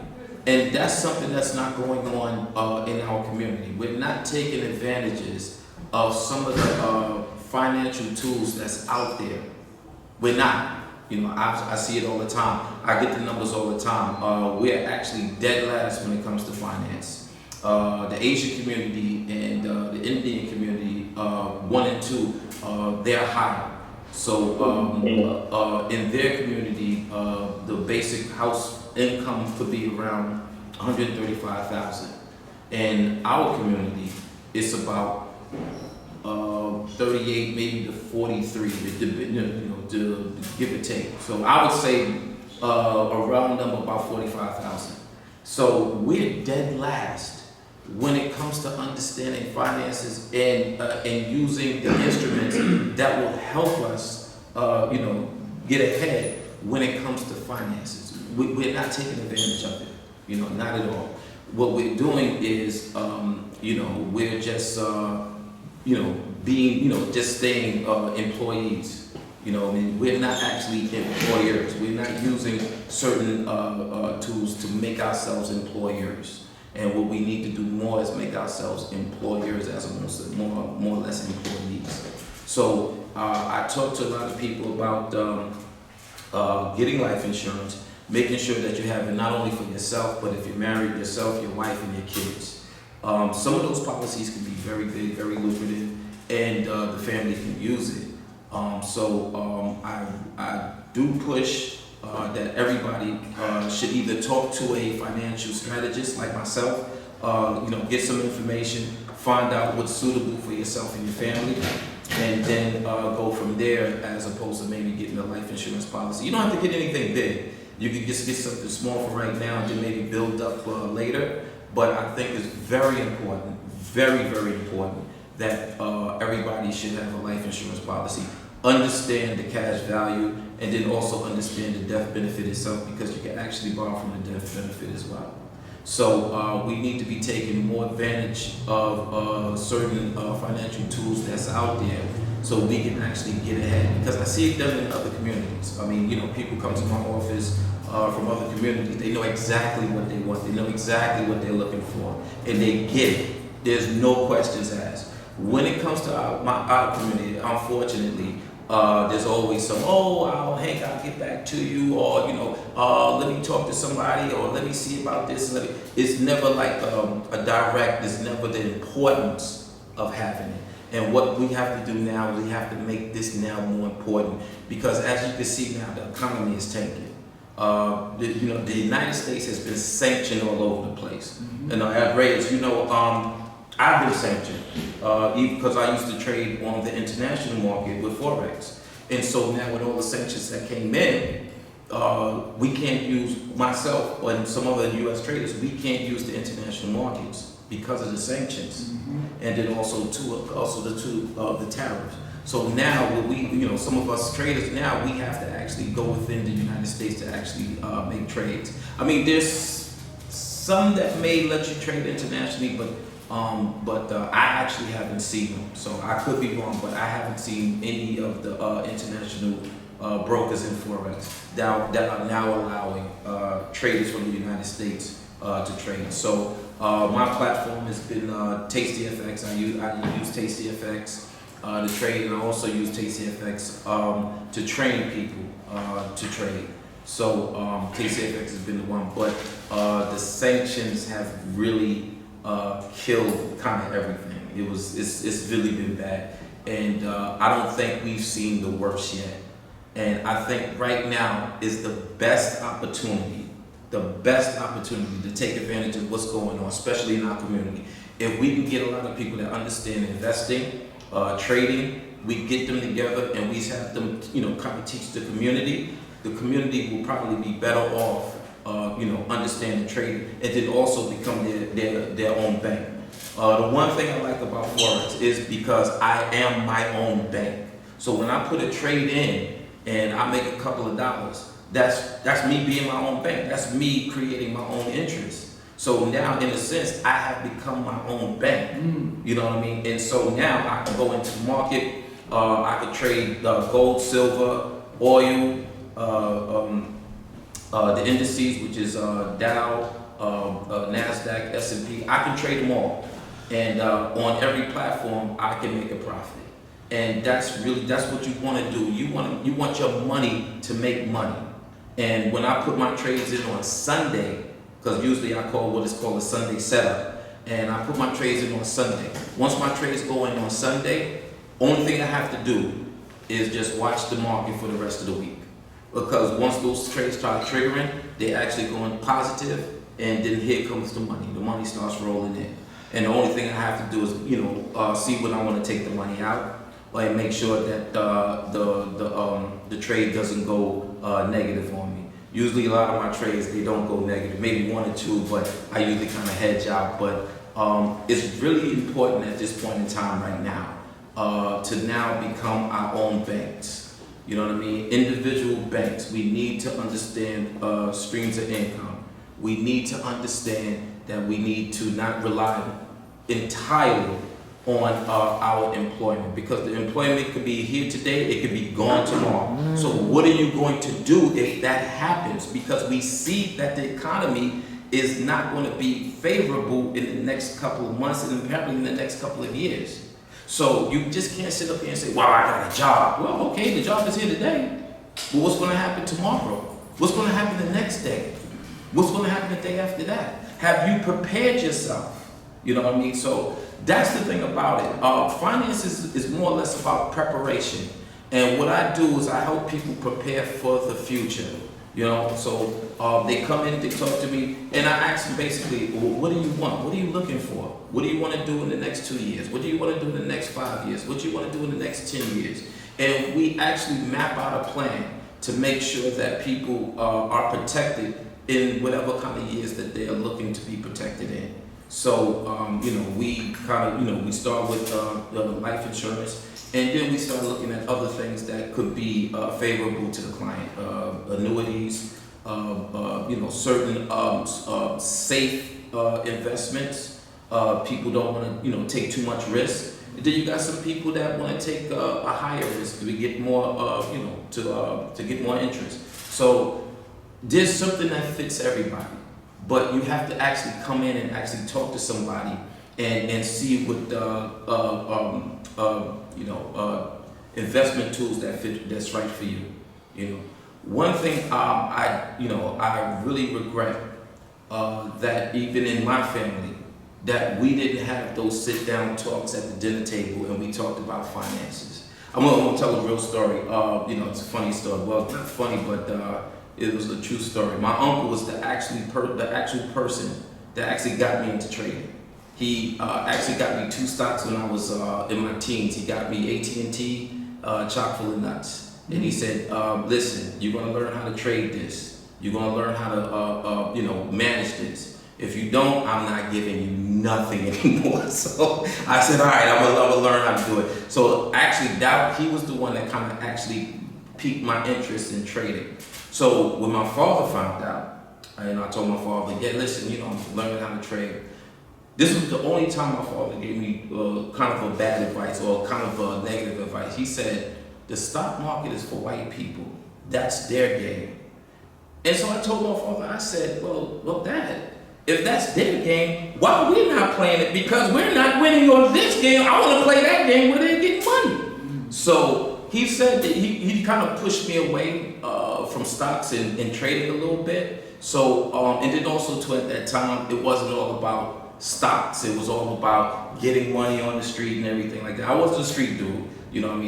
And that's something that's not going on in our community. We're not taking advantages of some of the financial tools that's out there. We're not. I see it all the time. I get the numbers all the time. We're actually dead last when it comes to finance. The Asian community and the Indian community, 1 and 2, they're higher. So in their community, the basic house income could be around $135,000. In our community, it's about 38, maybe to 43, to give or take. So I would say a round number about 45,000. So we're dead last when it comes to understanding finances and using the instruments that will help us, get ahead when it comes to finances. We're not taking advantage of it, not at all. What we're doing is, we're just, being, just staying employees. We're not actually employers. We're not using certain tools to make ourselves employers. And what we need to do more is make ourselves employers as opposed to more or less employees. So I talk to a lot of people about getting life insurance, making sure that you have it not only for yourself, but if you're married, yourself, your wife, and your kids. Some of those policies can be very big, very lucrative, and the family can use it. I do push that everybody should either talk to a financial strategist like myself, get some information, find out what's suitable for yourself and your family, and then go from there as opposed to maybe getting a life insurance policy. You don't have to get anything big. You can just get something small for right now and then maybe build up later. But I think it's very important, very, very important, that everybody should have a life insurance policy. Understand the cash value, and then also understand the death benefit itself, because you can actually borrow from the death benefit as well. So we need to be taking more advantage of certain financial tools that's out there, so we can actually get ahead. Because I see it done in other communities. People come to my office from other communities. They know exactly what they want. They know exactly what they're looking for, and they get it. There's no questions asked. When it comes to our community, unfortunately, there's always some, Hank, I'll get back to you, or, let me talk to somebody, or let me see about this. It's never like a direct, it's never the importance of having it. And what we have to do now is we have to make this now more important, because as you can see now, the economy is tanking. The United States has been sanctioned all over the place. And at Reyes, I've been sanctioned, even because I used to trade on the international market with Forex. And so now with all the sanctions that came in, we can't use, myself and some other U.S. traders, we can't use the international markets because of the sanctions. And then also the tariffs. So now some of us traders now, we have to actually go within the United States to actually make trades. I mean, there's some that may let you trade internationally, but I actually haven't seen them. So I could be wrong, but I haven't seen any of the international brokers in Forex that are now allowing traders from the United States to trade. So my platform has been TastyFX. I use TastyFX to trade, and I also use TastyFX to train people to trade. So TastyFX has been the one, but the sanctions have really killed kind of everything. It's really been bad, and I don't think we've seen the worst yet. And I think right now is the best opportunity to take advantage of what's going on, especially in our community. If we can get a lot of people that understand investing, trading, we get them together and we have them, kind of teach the community will probably be better off, understanding trading, and then also become their own bank. The one thing I like about Forex is because I am my own bank. So when I put a trade in and I make a couple of dollars, that's me being my own bank. That's me creating my own interest. So now, in a sense, I have become my own bank. You know what I mean? And so now I can go into the market. I can trade gold, silver, oil, the indices, which is Dow, NASDAQ, S&P. I can trade them all. And on every platform, I can make a profit. And that's what you want to do. You want your money to make money. And when I put my trades in on Sunday, because usually I call what is called a Sunday setup, and I put my trades in on Sunday. Once my trades go in on Sunday, only thing I have to do is just watch the market for the rest of the week. Because once those trades start triggering, they're actually going positive, and then here comes the money. The money starts rolling in. And the only thing I have to do is, see when I want to take the money out, and make sure that the trade doesn't go negative on me. Usually a lot of my trades, they don't go negative, maybe one or two, but I usually kind of hedge out. But it's really important at this point in time right now to now become our own banks. You know what I mean? Individual banks. We need to understand streams of income. We need to understand that we need to not rely entirely on our employment, because the employment could be here today, it could be gone tomorrow. So what are you going to do if that happens? Because we see that the economy is not going to be favorable in the next couple of months and apparently in the next couple of years. So you just can't sit up here and say, well, I got a job. Well, okay, the job is here today, but what's going to happen tomorrow? What's going to happen the next day? What's going to happen the day after that? Have you prepared yourself? You know what I mean? So that's the thing about it. Finance is more or less about preparation. And what I do is I help people prepare for the future. So they come in, they talk to me, and I ask them basically, well, what do you want? What are you looking for? What do you want to do in the next 2 years? What do you want to do in the next 5 years? What do you want to do in the next 10 years? And we actually map out a plan to make sure that people are protected in whatever kind of years that they are looking to be protected in. So, we kind of, we start with life insurance, and then we start looking at other things that could be favorable to the client, annuities, certain safe investments. People don't want to, take too much risk. And then you got some people that want to take a higher risk to get more, to get more interest. So there's something that fits everybody, but you have to actually come in and actually talk to somebody and see what investment tools that fit that's right for you. You know, one thing I really regret that even in my family that we didn't have those sit down talks at the dinner table and we talked about finances. I'm gonna tell a real story. It's a funny story. Well, not funny, but it was a true story. My uncle was the actual person that actually got me into trading. He actually got me 2 stocks when I was in my teens. He got me AT&T, chock full of nuts, and he said, "Listen, you're gonna learn how to trade this. You're gonna learn how to manage this. If you don't, I'm not giving you nothing anymore." So I said, "All right, I'm gonna learn how to do it." So actually, he was the one that kind of actually piqued my interest in trading. So when my father found out, and I told my father, "Yeah, listen, I'm learning how to trade." This was the only time my father gave me kind of a bad advice or kind of a negative advice. He said, "The stock market is for white people. That's their game." And so I told my father, I said, well, Dad, if that's their game, why are we not playing it? Because we're not winning on this game. I want to play that game where they get money. So he said that he kind of pushed me away from stocks and trading a little bit. So, and then also too at that time, it wasn't all about stocks. It was all about getting money on the street and everything like that. I wasn't a street dude. You know what I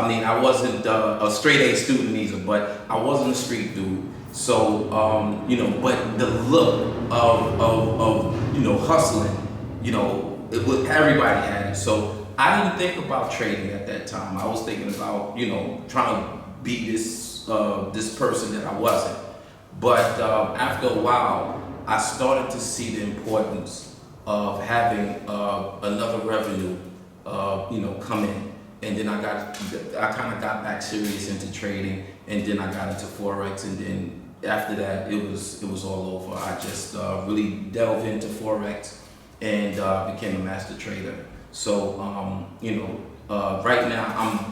mean? I wasn't a straight A student either, but I wasn't a street dude. So, but the look of hustling, everybody had it. So I didn't think about trading at that time. I was thinking about, trying to be this person that I wasn't. But after a while, I started to see the importance of having another revenue, come in. And then I kind of got back serious into trading, and then I got into Forex, and then after that, it was all over. I just really delved into Forex and became a master trader. So, right now,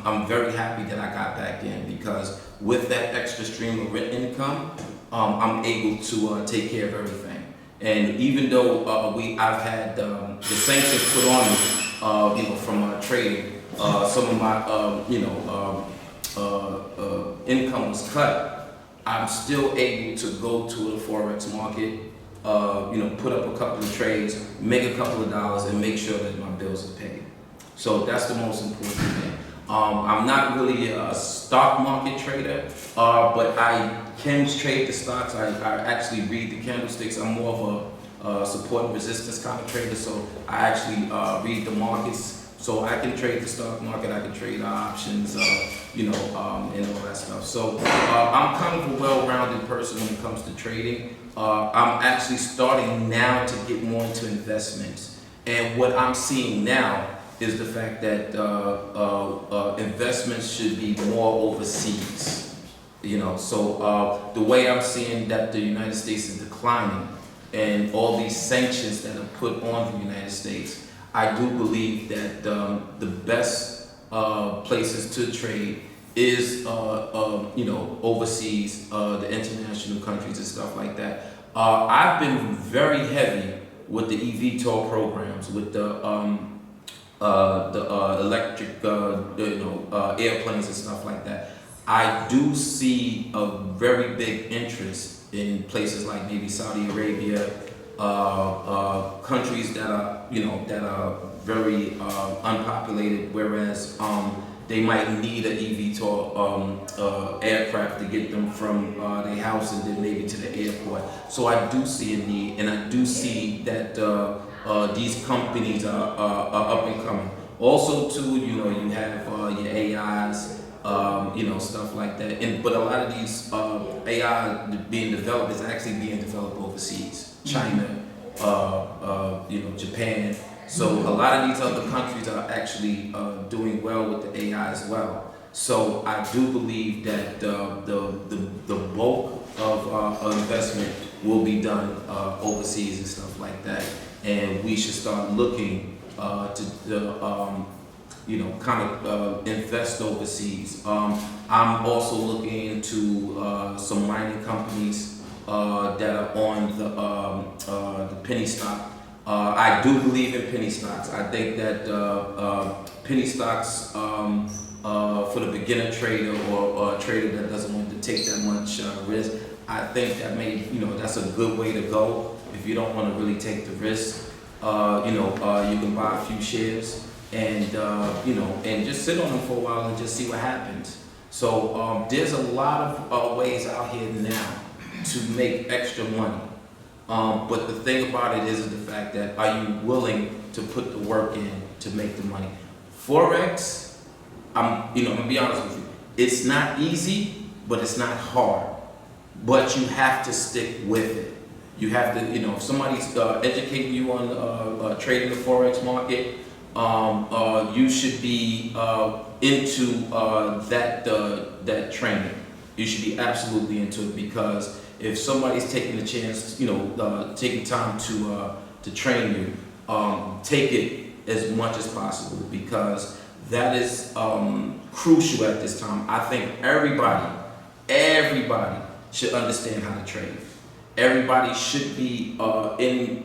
I'm very happy that I got back in, because with that extra stream of income, I'm able to take care of everything. And even though I've had the sanctions put on me, from trading, some of my income was cut. I'm still able to go to the Forex market, put up a couple of trades, make a couple of dollars, and make sure that my bills are paid. So that's the most important thing. I'm not really a stock market trader, but I can trade the stocks. I actually read the candlesticks. I'm more of a support and resistance kind of trader, so I actually read the markets. So I can trade the stock market, I can trade options, and all that stuff. So I'm kind of a well-rounded person when it comes to trading. I'm actually starting now to get more into investments. And what I'm seeing now is the fact that investments should be more overseas. So the way I'm seeing that the United States is declining and all these sanctions that are put on the United States, I do believe that the best places to trade is, overseas, the international countries and stuff like that. I've been very heavy with the eVTOL programs, with the electric, airplanes and stuff like that. I do see a very big interest in places like maybe Saudi Arabia, countries that are very unpopulated, whereas they might need an eVTOL aircraft to get them from their house and then maybe to the airport. So I do see a need, and I do see that these companies are up and coming. Also, too, you have your AIs, stuff like that. But a lot of these AI being developed is actually being developed overseas, China, Japan. So a lot of these other countries are actually doing well with the AI as well. So I do believe that the bulk of investment will be done overseas and stuff like that, and we should start looking kind of invest overseas. I'm also looking into some mining companies that are on the penny stock. I do believe in penny stocks. I think that penny stocks for the beginner trader or a trader that doesn't want to take that much risk, I think that that's a good way to go. If you don't want to really take the risk, you can buy a few shares and and just sit on them for a while and just see what happens. So there's a lot of ways out here now to make extra money. But the thing about it is the fact that are you willing to put the work in to make the money? Forex, I'm gonna be honest with you, it's not easy, but it's not hard. But you have to stick with it. You have to, if somebody's educating you on trading the Forex market, you should be into that training. You should be absolutely into it, because if somebody's taking the chance, taking time to train you, take it as much as possible, because that is crucial at this time. I think everybody should understand how to trade. Everybody should be in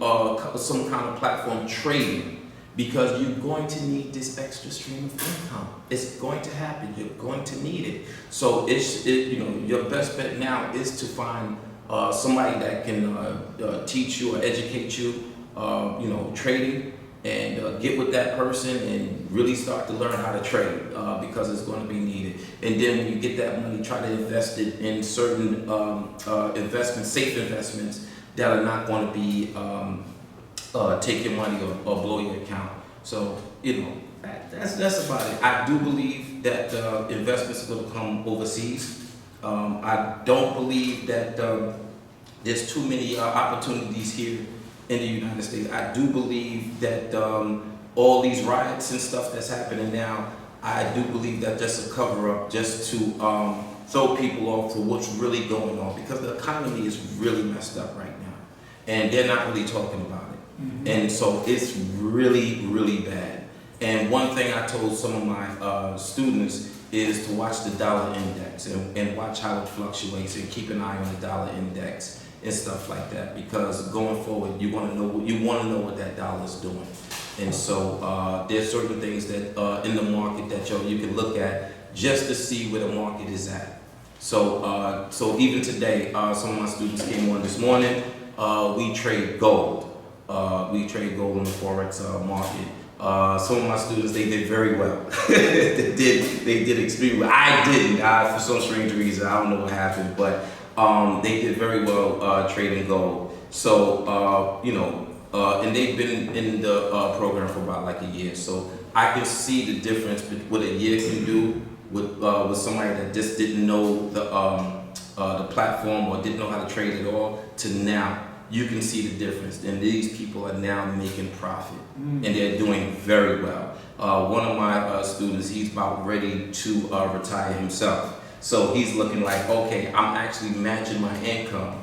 some kind of platform trading, because you're going to need this extra stream of income. It's going to happen. You're going to need it. So your best bet now is to find somebody that can teach you or educate you, trading, and get with that person and really start to learn how to trade, because it's going to be needed. And then when you get that money, try to invest it in certain safe investments that are not going to be take your money or blow your account. So that's about it. I do believe that investments are going to come overseas. I don't believe that there's too many opportunities here in the United States. I do believe that all these riots and stuff that's happening now, I do believe that that's a cover-up just to throw people off to what's really going on, because the economy is really messed up right now, and they're not really talking about it. Mm-hmm. And so it's really, really bad. And one thing I told some of my students is to watch the dollar index and watch how it fluctuates, and keep an eye on the dollar index and stuff like that, because going forward you want to know what that dollar is doing. And so there's certain things that in the market that you can look at just to see where the market is at. So even today, some of my students came on this morning. We trade gold. We trade gold in the Forex market. Some of my students, they did very well. they did extremely well. I didn't. For some strange reason, I don't know what happened, but they did very well trading gold. So and they've been in the program for about like a year. So I can see the difference what a year can do with somebody that just didn't know the platform or didn't know how to trade at all, to now. You can see the difference, and these people are now making profit, and they're doing very well. One of my students, he's about ready to retire himself. So he's looking like, okay, I'm actually matching my income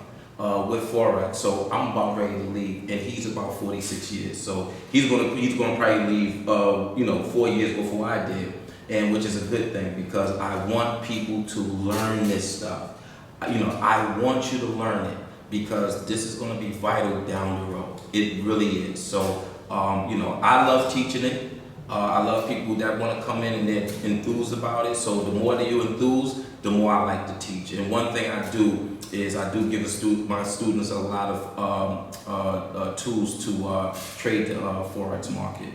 with Forex, so I'm about ready to leave. And he's about 46 years, so he's gonna probably leave 4 years before I did, and which is a good thing, because I want people to learn this stuff. I want you to learn it, because this is going to be vital down the road. It really is. So, I love teaching it. I love people that want to come in and they're enthused about it. So the more that you enthuse, the more I like to teach. And one thing I do is I do give my students a lot of tools to trade the Forex market.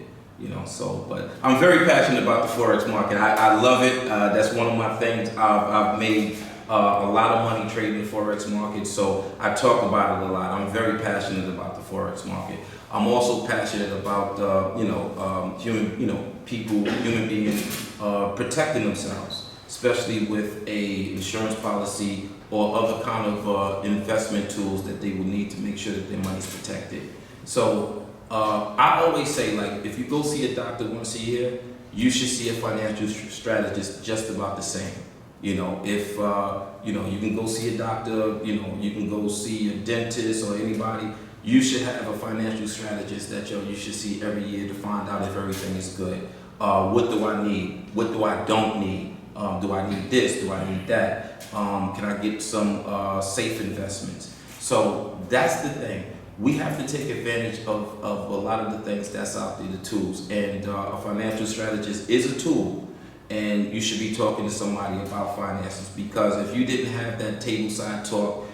But I'm very passionate about the Forex market. I love it. That's one of my things. I've made a lot of money trading the Forex market, so I talk about it a lot. I'm very passionate about the Forex market. I'm also passionate about human beings protecting themselves, especially with a insurance policy or other kind of investment tools that they will need to make sure that their money's protected. So I always say, like, if you go see a doctor once a year, you should see a financial strategist just about the same. If you can go see a doctor, you can go see a dentist or anybody, you should have a financial strategist that you should see every year to find out if everything is good. What do I need? What do I don't need? Do I need this? Do I need that? Can I get some safe investments? So that's the thing. We have to take advantage of a lot of the things that's out there, the tools. And a financial strategist is a tool. And you should be talking to somebody about finances, because if you didn't have that table side talk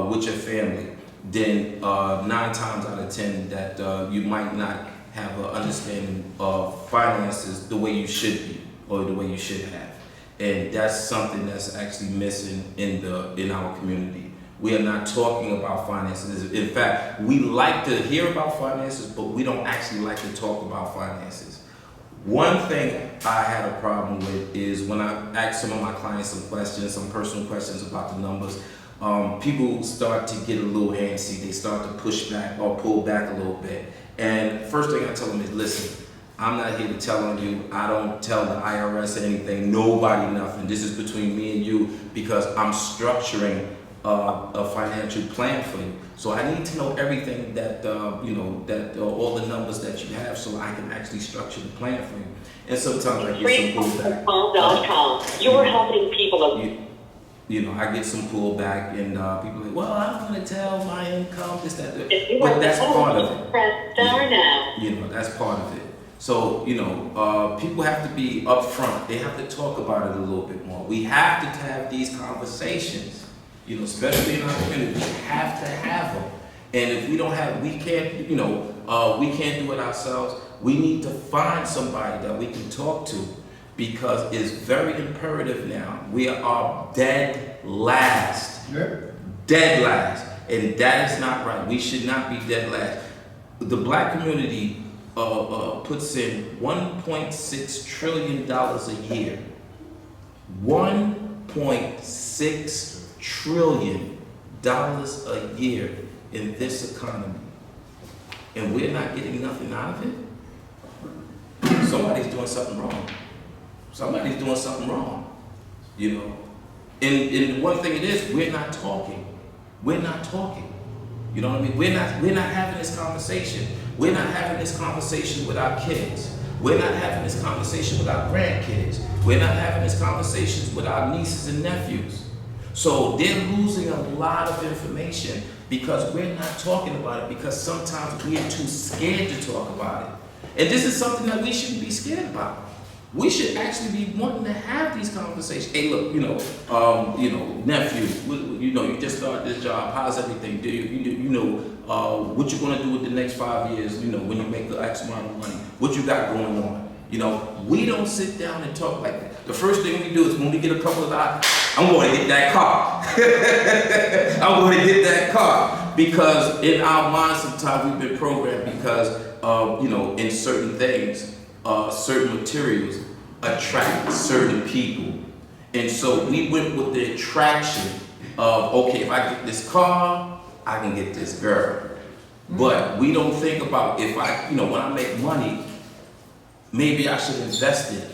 with your family, then 9 times out of 10 that you might not have an understanding of finances the way you should be or the way you should have. And that's something that's actually missing in our community. We are not talking about finances. In fact, we like to hear about finances, but we don't actually like to talk about finances. One thing I had a problem with is when I asked some of my clients some questions, some personal questions about the numbers, people start to get a little antsy. They start to push back or pull back a little bit. And first thing I tell them is, listen, I'm not here to tell on you. I don't tell the IRS anything, nobody nothing. This is between me and you, because I'm structuring a financial plan for you. So I need to know everything that, all the numbers that you have, so I can actually structure the plan for you. And sometimes I get some pullback. You're helping people. I get some pullback, and people are like, well, I don't want to tell my income, this, that, that. But that's part of it. Press star now. That's part of it. So, people have to be upfront. They have to talk about it a little bit more. We have to have these conversations. Especially in our community, we have to have them. And if we don't have, we can't do it ourselves. We need to find somebody that we can talk to, because it's very imperative now. We are dead last. Yep. Dead last. And that is not right. We should not be dead last. The black community puts in $1.6 trillion a year. $1.6 trillion a year in this economy, and we're not getting nothing out of it. Somebody's doing something wrong. Somebody's doing something wrong. And one thing it is, we're not talking. We're not talking. You know what I mean? We're not having this conversation. We're not having this conversation with our kids. We're not having this conversation with our grandkids. We're not having this conversations with our nieces and nephews. So they're losing a lot of information because we're not talking about it, because sometimes we are too scared to talk about it. And this is something that we shouldn't be scared about. We should actually be wanting to have these conversations. Hey, look, nephew, you just started this job. How's everything? Do what you're gonna do with the next 5 years? When you make the X amount of money, what you got going on? We don't sit down and talk like that. The first thing we do is when we get a couple of dollars, I'm going to get that car. I'm going to get that car, because in our minds sometimes we've been programmed, because in certain things, certain materials attract certain people. And so we went with the attraction of, okay, if I get this car, I can get this girl. But we don't think about, if I, when I make money, maybe I should invest it.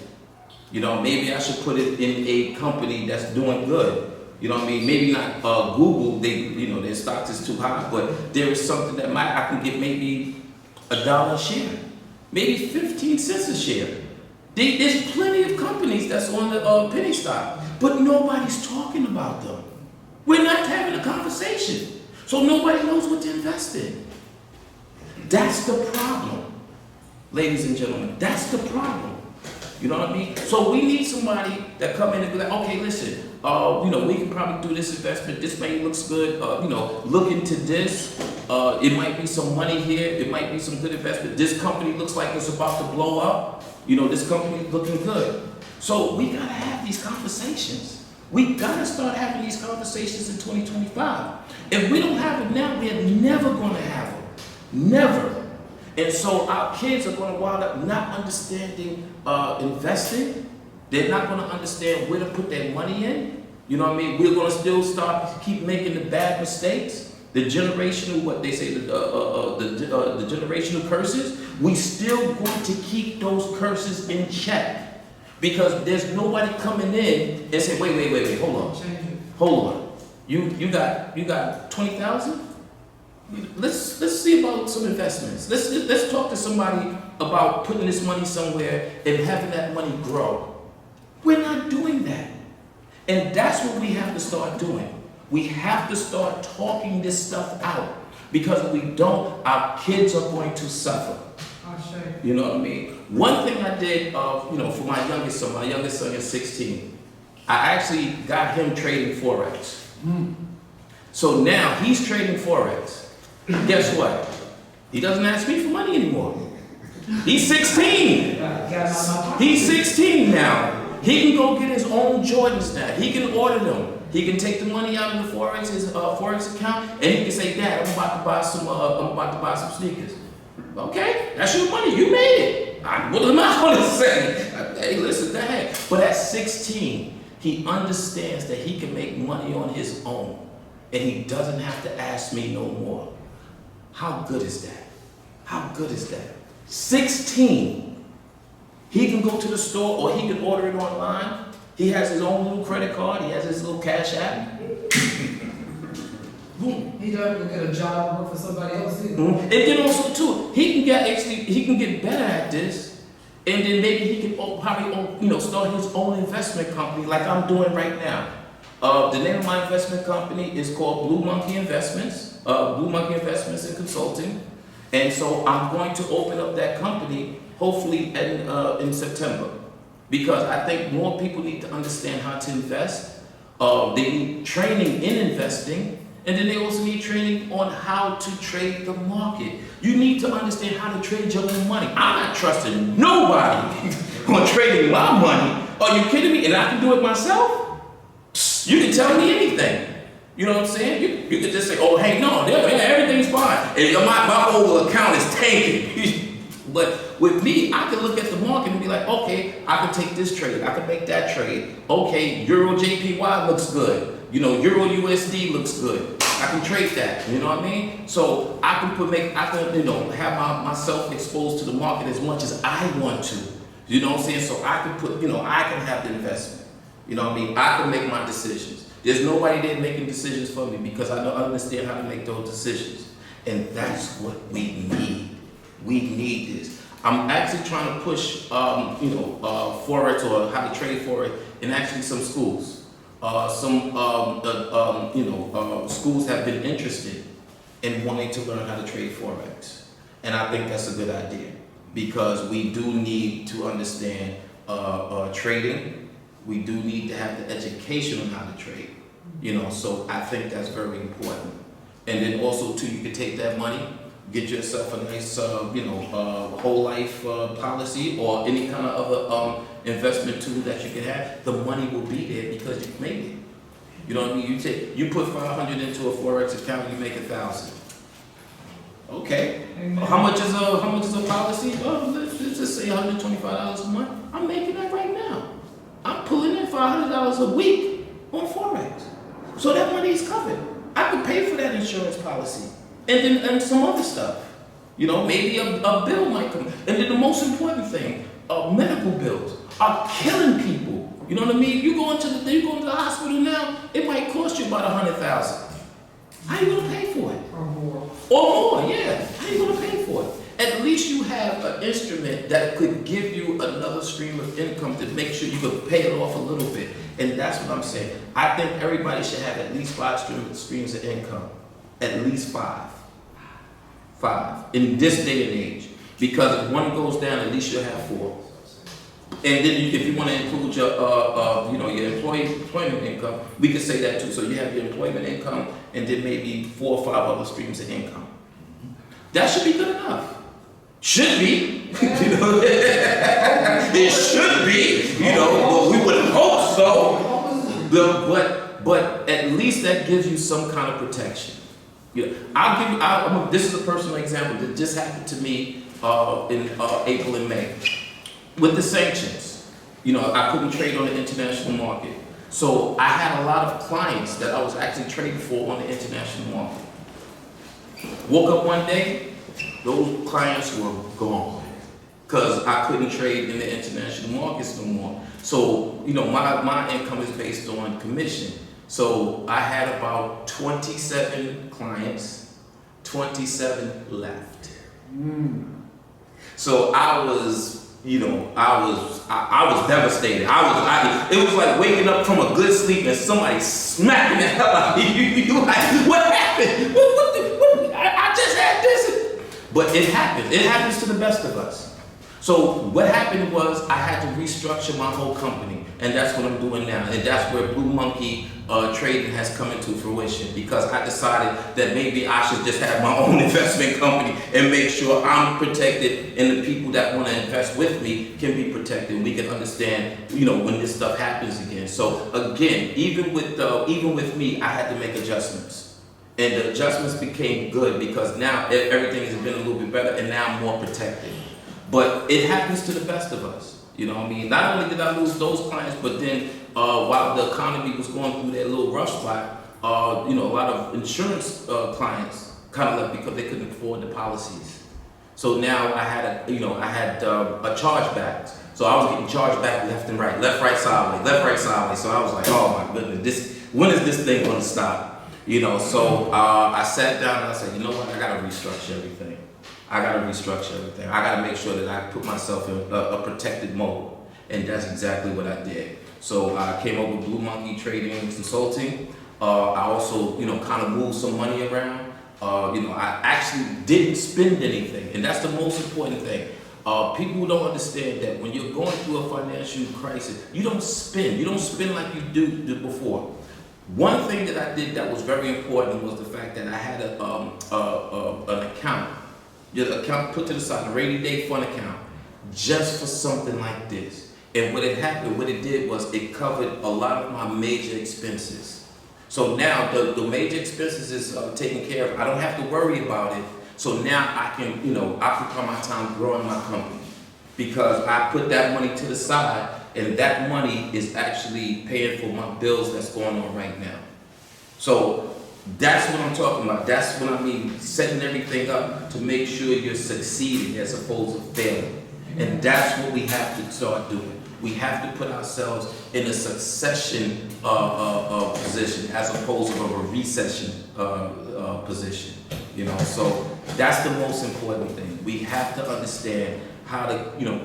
Maybe I should put it in a company that's doing good. Maybe not Google, their stocks is too high, but there is something that I can get maybe $1 a share, maybe 15 cents a share. There's plenty of companies that's on the penny stock, but nobody's talking about them. We're not having a conversation, so nobody knows what to invest in. That's the problem, ladies and gentlemen. That's the problem. You know what I mean? So we need somebody that come in and be like, okay, listen, we can probably do this investment. This money looks good. Look into this. It might be some money here. It might be some good investment. This company looks like it's about to blow up. This company looking good. So we gotta have these conversations. We gotta start having these conversations in 2025. If we don't have it now, we're never gonna have them. Never. And so our kids are going to wind up not understanding investing. They're not going to understand where to put their money in. We're going to still keep making the bad mistakes. The generational, what they say, the generational curses. We still going to keep those curses in check, because there's nobody coming in and say, wait, hold on. You got 20,000. Let's see about some investments. Let's talk to somebody about putting this money somewhere and having that money grow. We're not doing that. And that's what we have to start doing. We have to start talking this stuff out. Because if we don't, our kids are going to suffer. You know what I mean? One thing I did, for my youngest son is 16. I actually got him trading Forex. So now he's trading Forex. Guess what? He doesn't ask me for money anymore. He's 16. He's 16 now. He can go get his own Jordans now. He can order them. He can take the money out of the his Forex account, and he can say, "Dad, I'm about to buy some sneakers." Okay, that's your money. You made it. What am I going to say? Hey, listen, Dad. But at 16, he understands that he can make money on his own, and he doesn't have to ask me no more. How good is that? How good is that? 16. He can go to the store or he can order it online. He has his own little credit card. He has his little cash app. Boom. He doesn't get a job work for somebody else either. And then also too, he can get better at this, and then maybe he can probably start his own investment company like I'm doing right now. The name of my investment company is called Blue Monkey Investments. Blue Monkey Investments and Consulting, and so I'm going to open up that company hopefully in September, because I think more people need to understand how to invest. They need training in investing, and then they also need training on how to trade the market. You need to understand how to trade your own money. I'm not trusting nobody on trading my money. Are you kidding me? And I can do it myself? You can tell me anything. You know what I'm saying? You could just say, "Oh, hey, no, everything's fine. And my whole account is tanking." But with me, I can look at the market and be like, okay, I can take this trade, I can make that trade. Okay, Euro JPY looks good. Euro USD looks good. I can trade that. You know what I mean? So I can have myself exposed to the market as much as I want to. You know what I'm saying? So I can I can have the investment. You know what I mean? I can make my decisions. There's nobody there making decisions for me because I understand how to make those decisions. And that's what we need. We need this. I'm actually trying to push, Forex or how to trade Forex in actually some schools. Schools have been interested in wanting to learn how to trade Forex. And I think that's a good idea because we do need to understand trading. We do need to have the education on how to trade. So I think that's very important. And then also too, you can take that money, get yourself a nice, whole life policy or any kind of other investment tool that you can have. The money will be there because you made it. You know what I mean? You put 500 into a Forex account, you make 1,000. Okay. How much is a policy? Well, let's just say $125 a month. I'm making that right now. I'm pulling in $500 a week on Forex. So that money is covered. I could pay for that insurance policy. And some other stuff. Maybe a bill might come. And then the most important thing, medical bills are killing people. You know what I mean? You go into the hospital now, it might cost you about $100,000. How you gonna pay for it? Or more. Or more, yeah. How you gonna pay for it? At least you have an instrument that could give you another stream of income to make sure you could pay it off a little bit. And that's what I'm saying. I think everybody should have at least 5 streams of income. At least 5. 5 in this day and age. Because if one goes down, at least you'll have 4. And then if you want to include your your employment income, we can say that too. So you have your employment income and then maybe 4 or 5 other streams of income. That should be good enough. Should be. It should be. But we would hope so. But at least that gives you some kind of protection. This is a personal example that just happened to me in April and May. With the sanctions, I couldn't trade on the international market. So I had a lot of clients that I was actually trading for on the international market. Woke up one day, those clients were gone because I couldn't trade in the international markets no more. So, my income is based on commission. So I had about 27 clients, 27 left. So I was, I was devastated. It was like waking up from a good sleep and somebody smacking the hell out of you. You like, what happened? I just had this. But it happened. It happens to the best of us. So what happened was I had to restructure my whole company, and that's what I'm doing now. And that's where Blue Monkey Trading has come into fruition, because I decided that maybe I should just have my own investment company and make sure I'm protected, and the people that want to invest with me can be protected. We can understand, when this stuff happens again. So again, even with me, I had to make adjustments, and the adjustments became good because now everything has been a little bit better, and now I'm more protected. But it happens to the best of us. You know what I mean? Not only did I lose those clients, but then while the economy was going through that little rough spot, a lot of insurance clients kind of left because they couldn't afford the policies. So now I had a chargeback. So I was getting charged back left and right, left, right, sideways. So I was like, oh my goodness, when is this thing going to stop? So I sat down and I said, you know what? I got to restructure everything. I got to make sure that I put myself in a protected mode. And that's exactly what I did. So I came up with Blue Monkey Trading and Consulting. I also, kind of moved some money around. I actually didn't spend anything. And that's the most important thing. People don't understand that when you're going through a financial crisis, you don't spend. You don't spend like you did before. One thing that I did that was very important was the fact that I had an account. Your account put to the side, a rainy day fund account, just for something like this. And what it did was it covered a lot of my major expenses. So now the major expenses is taken care of. I don't have to worry about it. So now I can, occupy my time growing my company, because I put that money to the side, and that money is actually paying for my bills that's going on right now. So that's what I'm talking about. That's what I mean, setting everything up to make sure you're succeeding as opposed to failing. And that's what we have to start doing. We have to put ourselves in a succession position as opposed to a recession position. So that's the most important thing. We have to understand how to,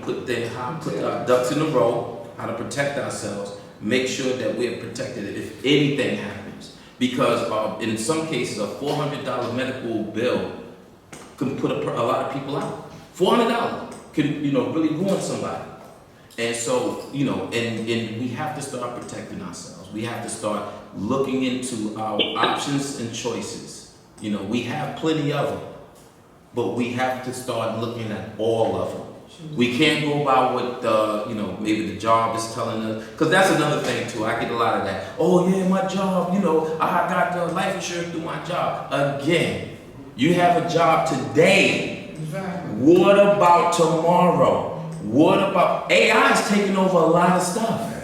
put our ducks in a row, how to protect ourselves, make sure that we're protected if anything happens. Because in some cases, a $400 medical bill can put a lot of people out. $400 can, really ruin somebody. And so, and we have to start protecting ourselves. We have to start looking into our options and choices. We have plenty of them, but we have to start looking at all of them. We can't go by what, maybe the job is telling us. Because that's another thing, too. I get a lot of that. Oh, yeah, my job, I got life insurance through my job. Again, you have a job today. Exactly. What about tomorrow? What about AI is taking over a lot of stuff?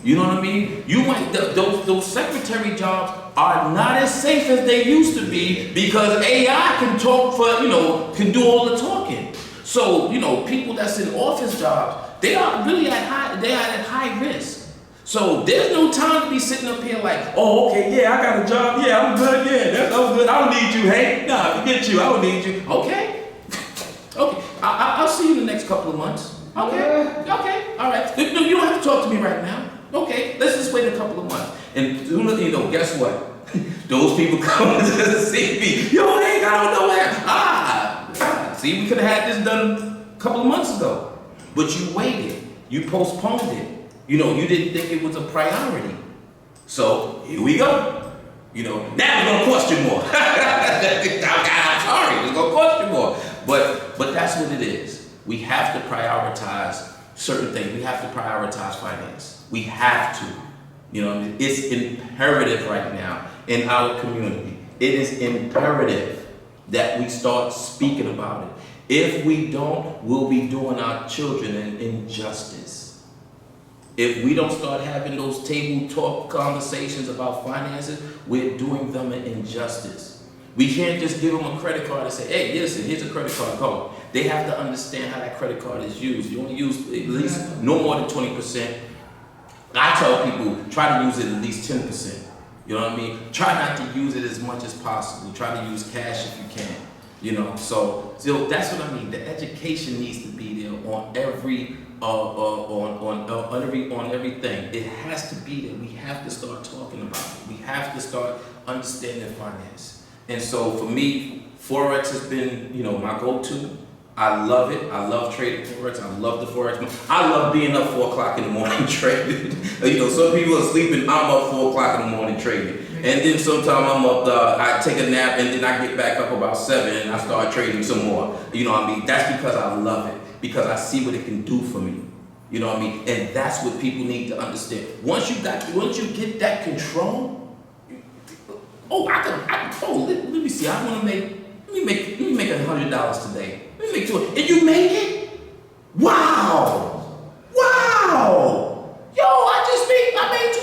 You know what I mean? You might those secretary jobs are not as safe as they used to be, because AI can talk can do all the talking. So, people that's in office jobs, they are really at high risk. So there's no time to be sitting up here like, oh, okay, yeah, I got a job, yeah, I'm good, yeah, that's all good. I don't need you, hey, nah, forget you, I don't need you. Okay, I'll see you in the next couple of months. Okay, all right. You don't have to talk to me right now. Okay, let's just wait a couple of months. And guess what? Those people come to see me. Yo, hey, I don't know where. See, we could have had this done a couple of months ago. But you waited. You postponed it. You didn't think it was a priority. So here we go. Now it's gonna cost you more. I'm sorry, it's gonna cost you more. But that's what it is. We have to prioritize certain things. We have to prioritize finance. We have to. It's imperative right now in our community. It is imperative that we start speaking about it. If we don't, we'll be doing our children an injustice. If we don't start having those table talk conversations about finances, we're doing them an injustice. We can't just give them a credit card and say, hey, listen, here's a credit card, go. They have to understand how that credit card is used. You only use at least no more than 20%. I tell people, try to use it at least 10%. You know what I mean? Try not to use it as much as possible. Try to use cash if you can. You know, so that's what I mean. The education needs to be there on every on everything. It has to be there. We have to start talking about it. We have to start understanding finance. And so for me, Forex has been, you know, my go-to. I love it. I love trading Forex. I love the Forex. I love being up 4 o'clock in the morning trading. You know, some people are sleeping. I'm up 4 o'clock in the morning trading. And then sometimes I'm up, I take a nap and then I get back up about 7 and I start trading some more. You know what I mean? That's because I love it. Because I see what it can do for me. You know what I mean? And that's what people need to understand. Once you get that control, let me see. I want to let me make $100 today. Let me make $200. And you make it? Wow! Yo, I made $200.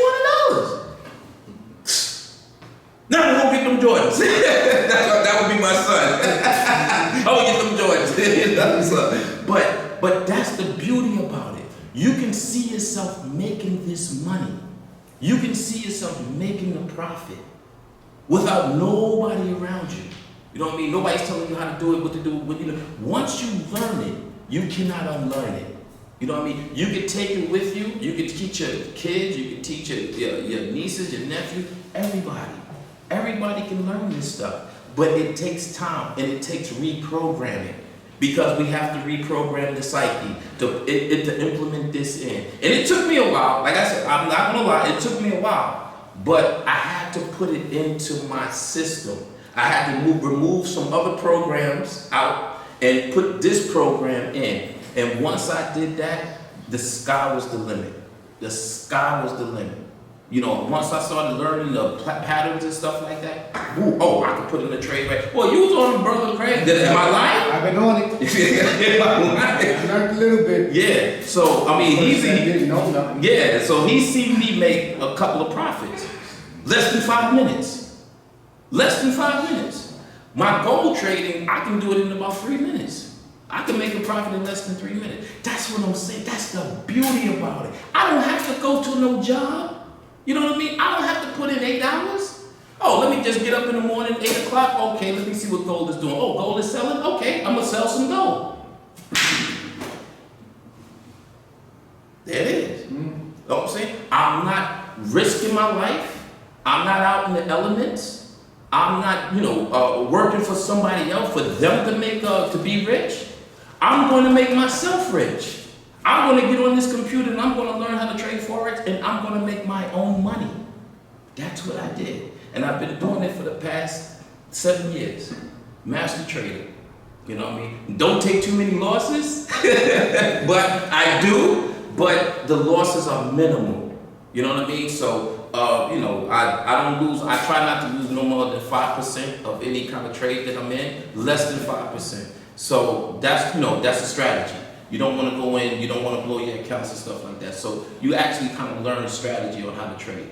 Now I'm gonna get them Jordans. that would be my son. I would get them Jordans. But that's the beauty about it. You can see yourself making this money. You can see yourself making the profit without nobody around you. You know what I mean? Nobody's telling you how to do it, what to do. What, you know. Once you learn it, you cannot unlearn it. You know what I mean? You can take it with you. You can teach your kids. You can teach your nieces, your nephews, everybody. Everybody can learn this stuff, but it takes time and it takes reprogramming because we have to reprogram the psyche to implement this in. And it took me a while. Like I said, I'm not gonna lie, it took me a while, but I had to put it into my system. I had to remove some other programs out and put this program in. And once I did that, the sky was the limit. The sky was the limit. You know, once I started learning the patterns and stuff like that, I could put in a trade right. Well, you was on Brother Craig. Am I lying? I've been on it. Am I lying? I learned a little bit. Yeah. So I mean, he didn't know nothing. Yeah. So he's seen me make a couple of profits, less than 5 minutes. Less than 5 minutes. My gold trading, I can do it in about 3 minutes. I can make a profit in less than 3 minutes. That's what I'm saying. That's the beauty about it. I don't have to go to no job. You know what I mean? I don't have to put in 8 hours. Oh, let me just get up in the morning, 8 o'clock. Okay, let me see what gold is doing. Oh, gold is selling? Okay, I'm going to sell some gold. There it is. You know what I'm saying? I'm not risking my life. I'm not out in the elements. I'm not, working for somebody else, for them to make, to be rich. I'm going to make myself rich. I'm going to get on this computer and I'm going to learn how to trade Forex and I'm going to make my own money. That's what I did. And I've been doing it for the past 7 years. Master trader. You know what I mean? Don't take too many losses, but I do, but the losses are minimal. You know what I mean? So, I don't lose, I try not to lose no more than 5% of any kind of trade that I'm in, less than 5%. So that's a strategy. You don't want to go in, you don't want to blow your accounts and stuff like that. So you actually kind of learn a strategy on how to trade.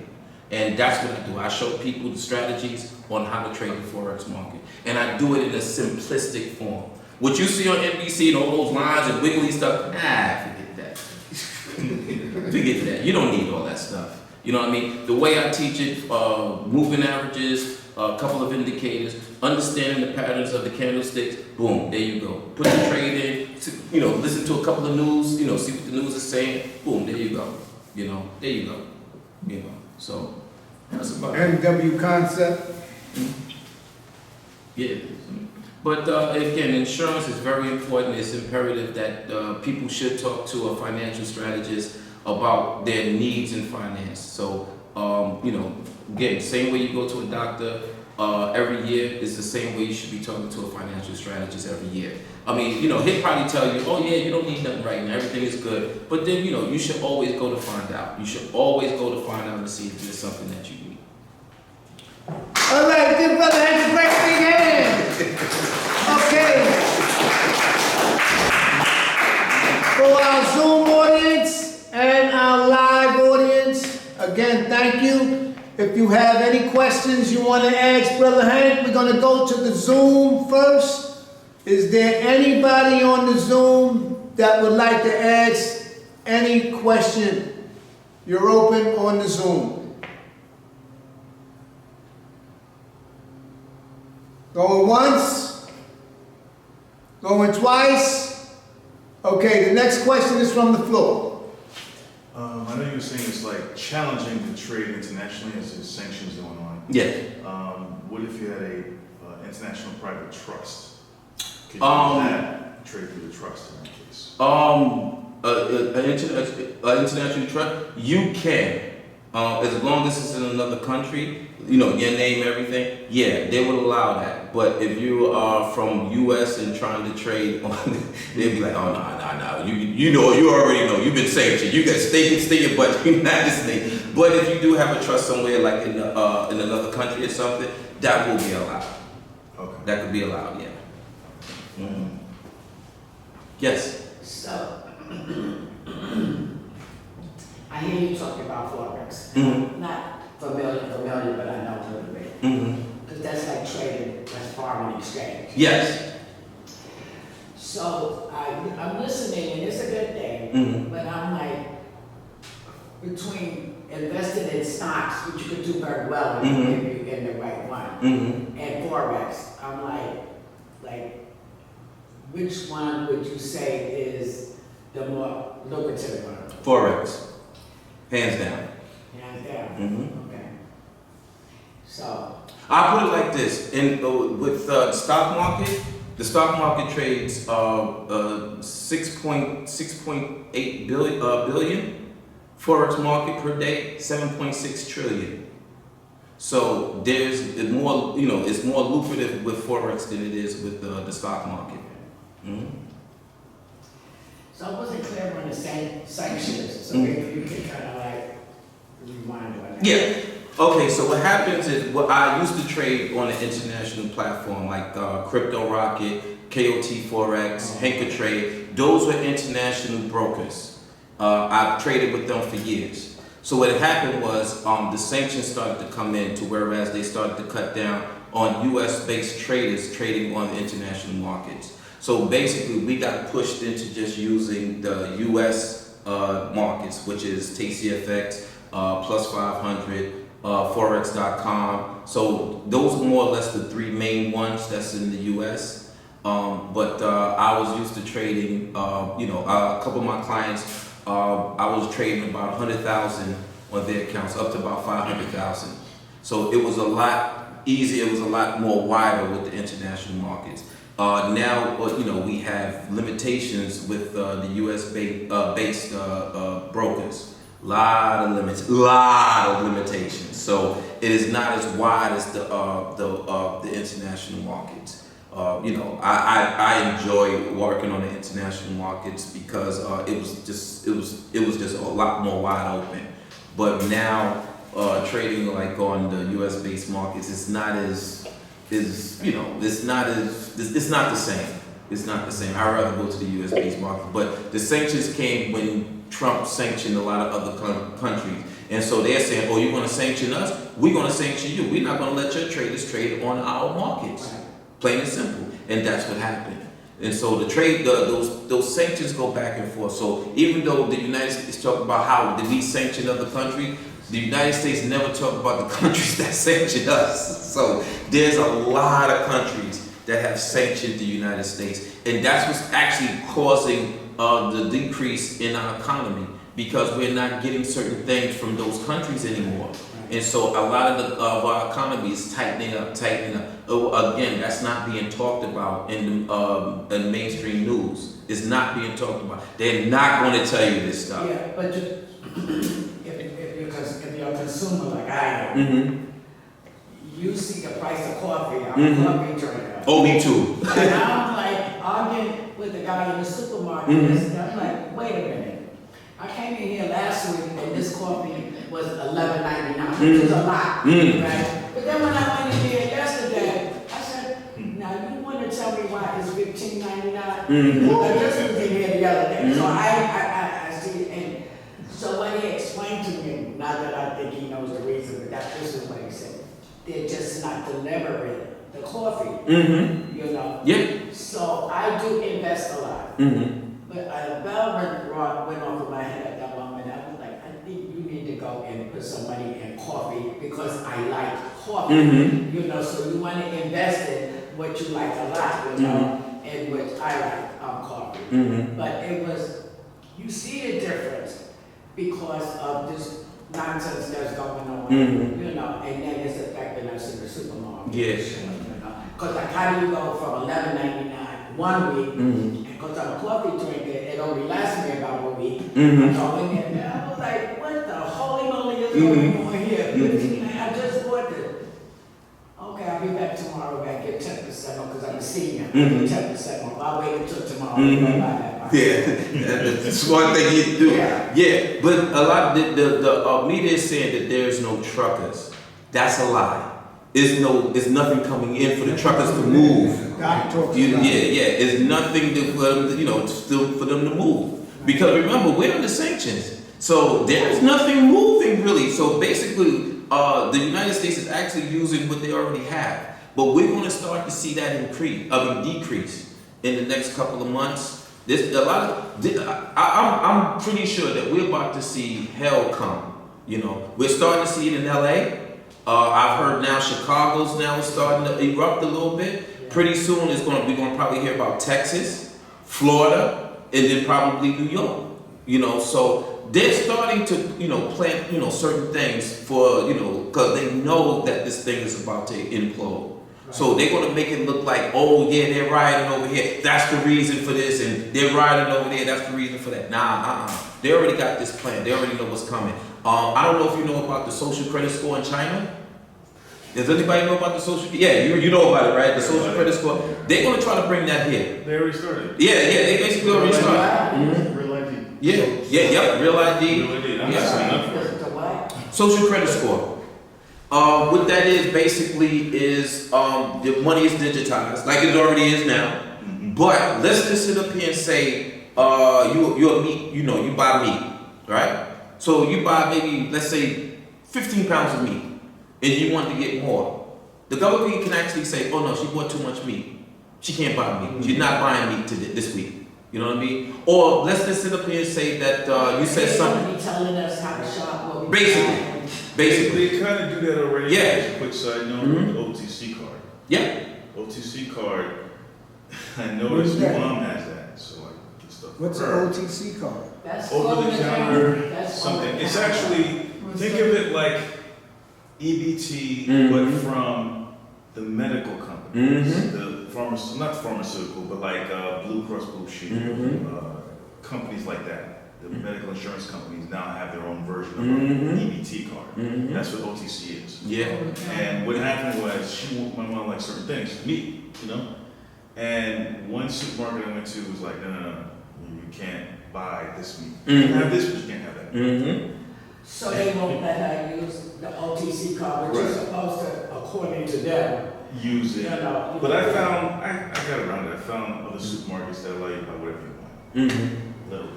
And that's what I do. I show people the strategies on how to trade the Forex market. And I do it in a simplistic form. What you see on NBC and all those lines and wiggly stuff, forget that. Forget that. You don't need all that stuff. You know what I mean? The way I teach it, moving averages, a couple of indicators, understanding the patterns of the candlesticks, boom, there you go. Put the trade in, listen to a couple of news, see what the news is saying, boom, there you go. There you go. So that's about it. MW concept. Yeah. But again, insurance is very important. It's imperative that people should talk to a financial strategist about their needs in finance. So, again, same way you go to a doctor every year is the same way you should be talking to a financial strategist every year. I mean, he'll probably tell you, oh yeah, you don't need nothing right now, everything is good. But then, you should always go to find out. You should always go to find out and see if there's something that you need. All right, give Brother Hank a great big hand. Okay. For our Zoom audience and our live audience, again, thank you. If you have any questions you want to ask Brother Hank, we're going to go to the Zoom first. Is there anybody on the Zoom that would like to ask any question? You're open on the Zoom. Going once, Going twice? Okay, the next question is from the floor. I know you were saying it's like challenging to trade internationally as there's sanctions going on. Yeah. What if you had a international private trust? Could you Um, use that trade through the trust in that case? An international trust, you can, as long as it's in another country, you know, your name, everything, yeah, they would allow that. But if you are from U.S. and trying to trade on, they'd be like, oh, nah, you know, you already know, you've been sanctioned, you got stay your butt, United States. But if you do have a trust somewhere, like in another country or something, that will be allowed. Okay. That could be allowed, yeah. Mhm. Yes. So, I hear you talking about Forex. Mm-hmm. Not familiar, but I know a little bit. Mm-hmm. Because that's like trading, that's foreign exchange. Yes. So, I'm listening, and it's a good thing, Mm-hmm. but I'm like, between investing in stocks, which you could do very well if you get the right one, Mm-hmm. and Forex, I'm like, which one would you say is the more lucrative one? Forex. Hands down. Hands down. Mm-hmm. Okay. So, I'll put it like this: with the stock market, the stock market trades 6.8 billion. Forex market per day 7.6 trillion. So there's more, you know, it's more lucrative with Forex than it is with the stock market. Mm-hmm. so I wasn't clear on the sanctions, so maybe you can kind of like rewind on that. Yeah. Okay, so what happens is, what I used to trade on an international platform like Crypto Rocket, KOT Forex, Henker Trade. Those were international brokers. I've traded with them for years. So what happened was the sanctions started to come in to whereas they started to cut down on U.S.-based traders trading on the international markets. So basically, we got pushed into just using the U.S. Markets, which is TCFX, Plus 500, Forex.com. So those are more or less the three main ones that's in the U.S. But I was used to trading, a couple of my clients, I was trading about 100,000 on their accounts, up to about 500,000. So it was a lot easier, it was a lot more wider with the international markets. Now, we have limitations with the U.S. based brokers. Lot of limitations. So it is not as wide as the international markets. I enjoy working on the international markets because it was just a lot more wide open. But now trading like on the U.S. based markets, it's not the same. It's not the same. I'd rather go to the U.S. based market. But the sanctions came when Trump sanctioned a lot of other countries. And so they're saying, oh, you're going to sanction us? We're going to sanction you. We're not going to let your traders trade on our markets. Plain and simple. And that's what happened. And so the trade, those sanctions go back and forth. So even though the United States talk about how did we sanction other countries, the United States never talk about the countries that sanctioned us. So there's a lot of countries that have sanctioned the United States. And that's what's actually causing the decrease in our economy, because we're not getting certain things from those countries anymore. And so a lot of our economy is tightening up. Again, that's not being talked about in mainstream news. It's not being talked about. They're not going to tell you this stuff. Yeah, but if you're a consumer like I am, Mm-hmm. you see the price of coffee, I'm Mhm. a coffee drinker. Oh, me too. And I'm like arguing with the guy in the supermarket. Mhm. I'm like, wait a minute. I came in here last week and this coffee was $11.99, which is a lot, Mhm. right? But then when I went in here yesterday, I said, now you want to tell me why it's $15.99? Mhm. I just was in here the other day, so I see, and so what he explained to me, not that I think he knows the reason, but this is what he said. They're just not delivering the coffee, Mm-hmm. you know? Yeah. So I do invest a lot. Mm-hmm. But a bell went off in my head at that moment. I was like, I think you need to go and put some money in coffee because I like coffee. Mhm. You know, so you want to invest in what you like a lot, you know. in which I like coffee. Mm-hmm. But it was, you see the difference because of this nonsense that's going on, Mhm. you know, and then it's affecting us in the supermarket. Yes. You know, cause like how do you go from $11.99 1 week, Mhm. and cause I'm a coffee drinker, it only lasts me about a week. Mhm. So in there, I was like, what the holy moly is going on here? I just bought this. Okay, I'll be back tomorrow, I get 10% off, cause I'm a senior, I Mhm. get 10% off, I'll wait until tomorrow. Mhm. to buy that. Yeah, that's the smart thing you do. Yeah. Yeah, but a lot of the media is saying that there's no truckers. That's a lie. There's nothing coming in for the truckers to move. Doc talks Yeah, about it. yeah. It's nothing for them, still for them to move. Because remember, we're under sanctions, so there's nothing moving really. So basically, the United States is actually using what they already have. But we're going to start to see that decrease in the next couple of months. I'm pretty sure that we're about to see hell come. We're starting to see it in LA. I've heard now Chicago's now starting to erupt a little bit. Pretty soon we're going to probably hear about Texas, Florida, and then probably New York. So they're starting to plan certain things for because they know that this thing is about to implode. So they're going to make it look like, oh yeah, they're rioting over here, that's the reason for this, and they're rioting over there, that's the reason for that. Nah, they already got this plan. They already know what's coming. I don't know if you know about the social credit score in China. Does anybody know about the social? Yeah, you know about it, right? The social credit score. They're going to try to bring that here. They already started. Yeah, they basically already started. Real ID. Yep, real ID. Real ID. I'm Yeah. not signing up for it. The what? Social credit score. What that is basically is the money is digitized, like it already is now. But let's just sit up here and say you're meat, you buy meat, right? So you buy maybe, let's say, 15 pounds of meat, and you want to get more. The government can actually say, oh no, she bought too much meat. She can't buy meat. She's not buying meat this week. You know what I mean? Or let's just sit up here and say that you said something. Be telling us how to shop, what we Basically. They kind of do that already. Yeah. Just a quick side note with the OTC card. Yeah. OTC card, I What's noticed my that? mom has that, so I get stuff. What's for an her. OTC card? That's Over the counter, That's something. over the It's counter. actually, think of it like EBT, but from the medical companies, the not pharmaceutical, but like Blue Cross Blue Shield, companies like that. The medical insurance companies now have their own version of an EBT card. That's what OTC is. Yeah. And what happened was, my mom liked certain things, meat, And one supermarket I went to was like, no, you can't buy this meat. You can have this, but you can't have that. So they won't let her use the OTC card, which is Right. supposed to, according to them, Use it. But I I found, I got around it. I found other supermarkets that allow you to buy whatever you want. Literally.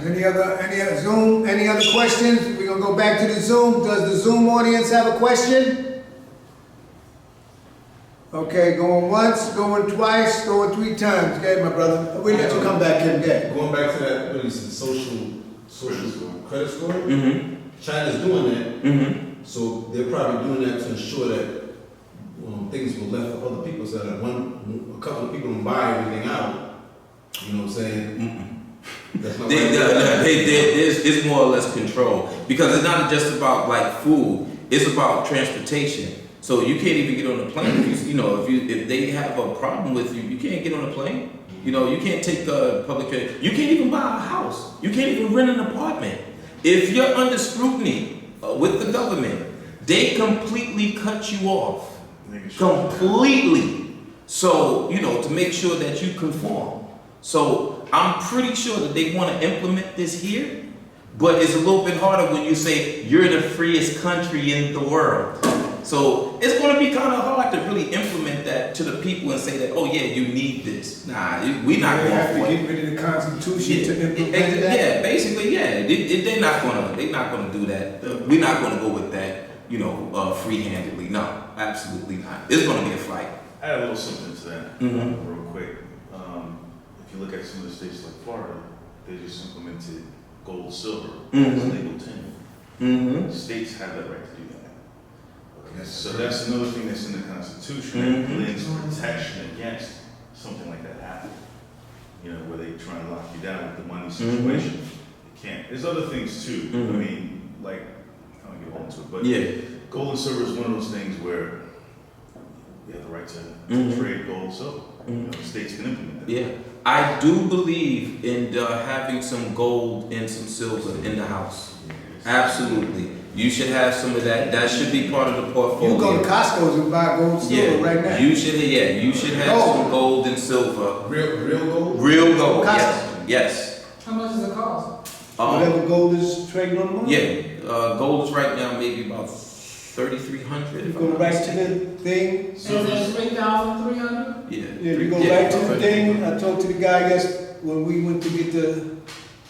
Any other Zoom? Any other questions? We're gonna go back to the Zoom. Does the Zoom audience have a question? Okay, going once, going twice, going 3 times. Go ahead, my brother. We'll let you come back in again. Going back to that, what is it, social credit score? Mm-hmm. China's doing that, Mm-hmm. so they're probably doing that to ensure that things were left for other people, so that a couple of people don't buy everything out. You know what I'm saying? That's not right. It's more or less control, because it's not just about like food. It's about transportation. So you can't even get on a plane if they have a problem with you. You can't get on a plane. You can't take public transit. You can't even buy a house. You can't even rent an apartment. If you're under scrutiny with the government, they completely cut you off. Completely. So, to make sure that you conform. So I'm pretty sure that they want to implement this here, but it's a little bit harder when you say you're the freest country in the world. So it's going to be kind of hard to really implement that to the people and say that, oh yeah, you need this. Nah, we're not They going have to for get it. rid of the Constitution to implement that. Yeah, basically, yeah. They're not gonna do that. We're not gonna go with that, free-handedly. No, absolutely not. It's gonna be a fight. I add a little something to that real quick. If you look at some of the states like Florida, they just implemented gold, silver as legal tender. States have that right to do that. Okay, so that's another thing that's in the Constitution that links protection against something like that happen. You know, where they try and lock you down with the money situation. You can't. There's other things too. I mean, like, I don't get all into it, but gold and silver is one of those things where you have the right to trade gold and silver. You know, the states can implement that. Yeah, I do believe in having some gold and some silver in the house. Absolutely, you should have some of that. That should be part of the portfolio. You go to Costco's and buy gold and silver right now. You should. Yeah, you should have some gold and silver. Real gold? Real gold. Costco. Yes. How much does it cost? Whatever gold is trading on the market. Yeah, gold is right now maybe about 3,300. You go right to the thing. Is it 3,300? Yeah. Yeah, you go right to the thing. I talked to the guy when we went to get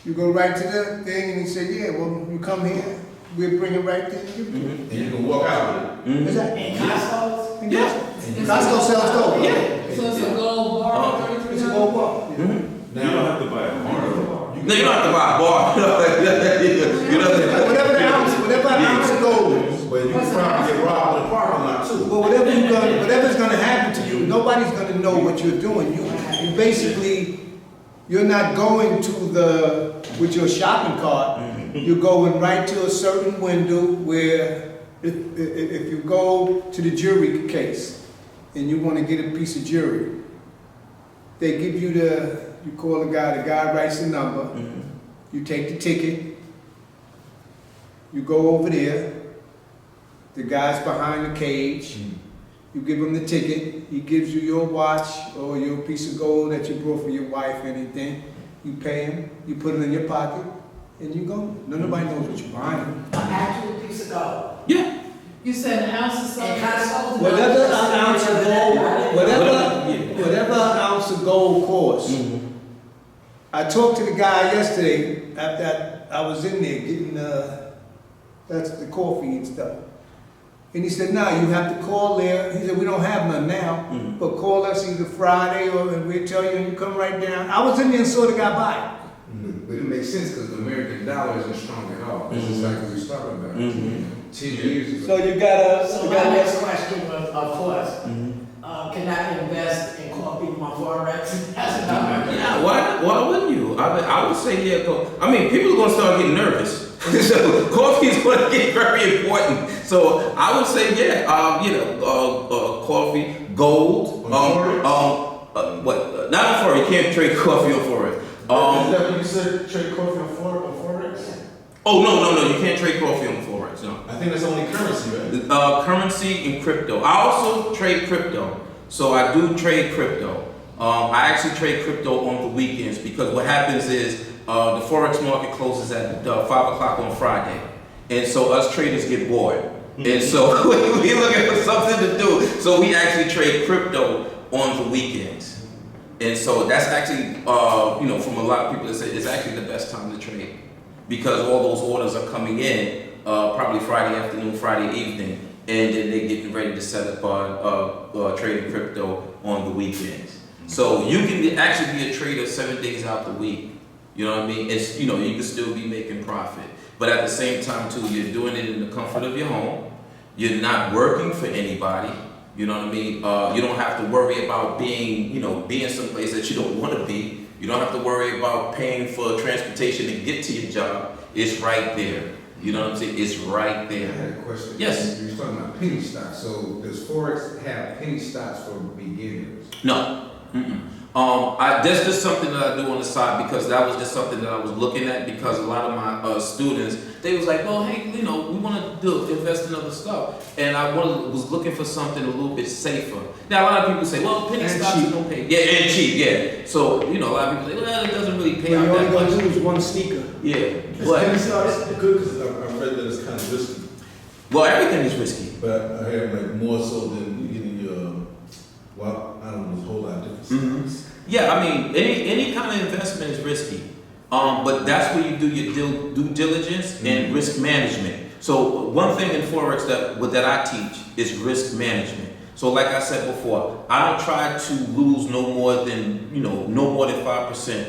you go right to the thing and he said, yeah, well, you come here, we'll bring it right there and give it to you. And you can walk out with it. Is that? In Costco's? Yeah. Costco sells gold. Yeah. So it's a gold bar, It's a 3,300? gold bar. You don't have to buy a bar. No, you don't have to buy a bar. You know, Whatever an ounce of gold is. But you can probably get robbed in the parking lot too. Well, whatever's gonna happen to you, nobody's gonna know what you're doing. You basically, you're not going with your shopping cart. You're going right to a certain window where if you go to the jury case and you want to get a piece of jewelry, they give you you call the guy writes the number, you take the ticket, you go over there, the guy's behind the cage, you give him the ticket, he gives you your watch or your piece of gold that you brought for your wife, anything, you pay him, you put it in your pocket, and you go. Nobody knows what you're buying. An actual piece of gold. yeah. You said an ounce of In something? Costco's? Whatever an ounce of gold, whatever an ounce of gold costs. I talked to the guy yesterday after I was in there getting that's the coffee and stuff. And he said, no, you have to call there. He said, we don't have none now, but call us either Friday and we'll tell you and you come right down. I was in there and saw the guy buy it. But it makes sense because the American dollar isn't strong at all. This is like we was talking about 10 years So ago. you gotta, So my next question was, of course, can I invest in coffee with my Forex? That's another. Yeah, why wouldn't you? I would say yeah. Go. I mean, people are gonna start getting nervous. So coffee is gonna get very important. So I would say yeah. Coffee, gold. What? Not on Forex. You can't trade coffee on Forex. Is that what you said, trade coffee on Forex? Oh no! You can't trade coffee on Forex. No. I think that's only currency, right? Currency and crypto. I also trade crypto. So I do trade crypto. I actually trade crypto on the weekends because what happens is the Forex market closes at 5 o'clock on Friday. And so us traders get bored. And so we looking for something to do. So we actually trade crypto on the weekends. And so that's actually, from a lot of people that say it's actually the best time to trade because all those orders are coming in probably Friday afternoon, Friday evening, and then they're getting ready to set up trading crypto on the weekends. So you can actually be a trader 7 days out the week. You know what I mean? It's you can still be making profit, but at the same time too, you're doing it in the comfort of your home. You're not working for anybody. You know what I mean? You don't have to worry about being someplace that you don't want to be. You don't have to worry about paying for transportation to get to your job. It's right there. You know what I'm saying? It's right I there. had a question. Yes. You were talking about penny stocks. So does Forex have penny stocks for beginners? No. That's just something that I do on the side because that was just something that I was looking at because a lot of my students, they was like, well, hey, we want to invest in other stuff. And I was looking for something a little bit safer. Now, a lot of people say, well, penny And stocks cheap. don't pay. Yeah, and cheap, yeah. So, a lot of people say, well, it doesn't really pay All out you only that gonna much. do is one sneaker. Yeah, Penny but, stocks is good because I've read that it's kind of risky. well, everything is risky. But I hear like more so than getting your, I don't know, there's a whole lot of different stocks. Yeah, I mean, any kind of investment is risky. But that's where you do your due diligence and risk management. So one thing in Forex that I teach is risk management. So like I said before, I don't try to lose no more than 5%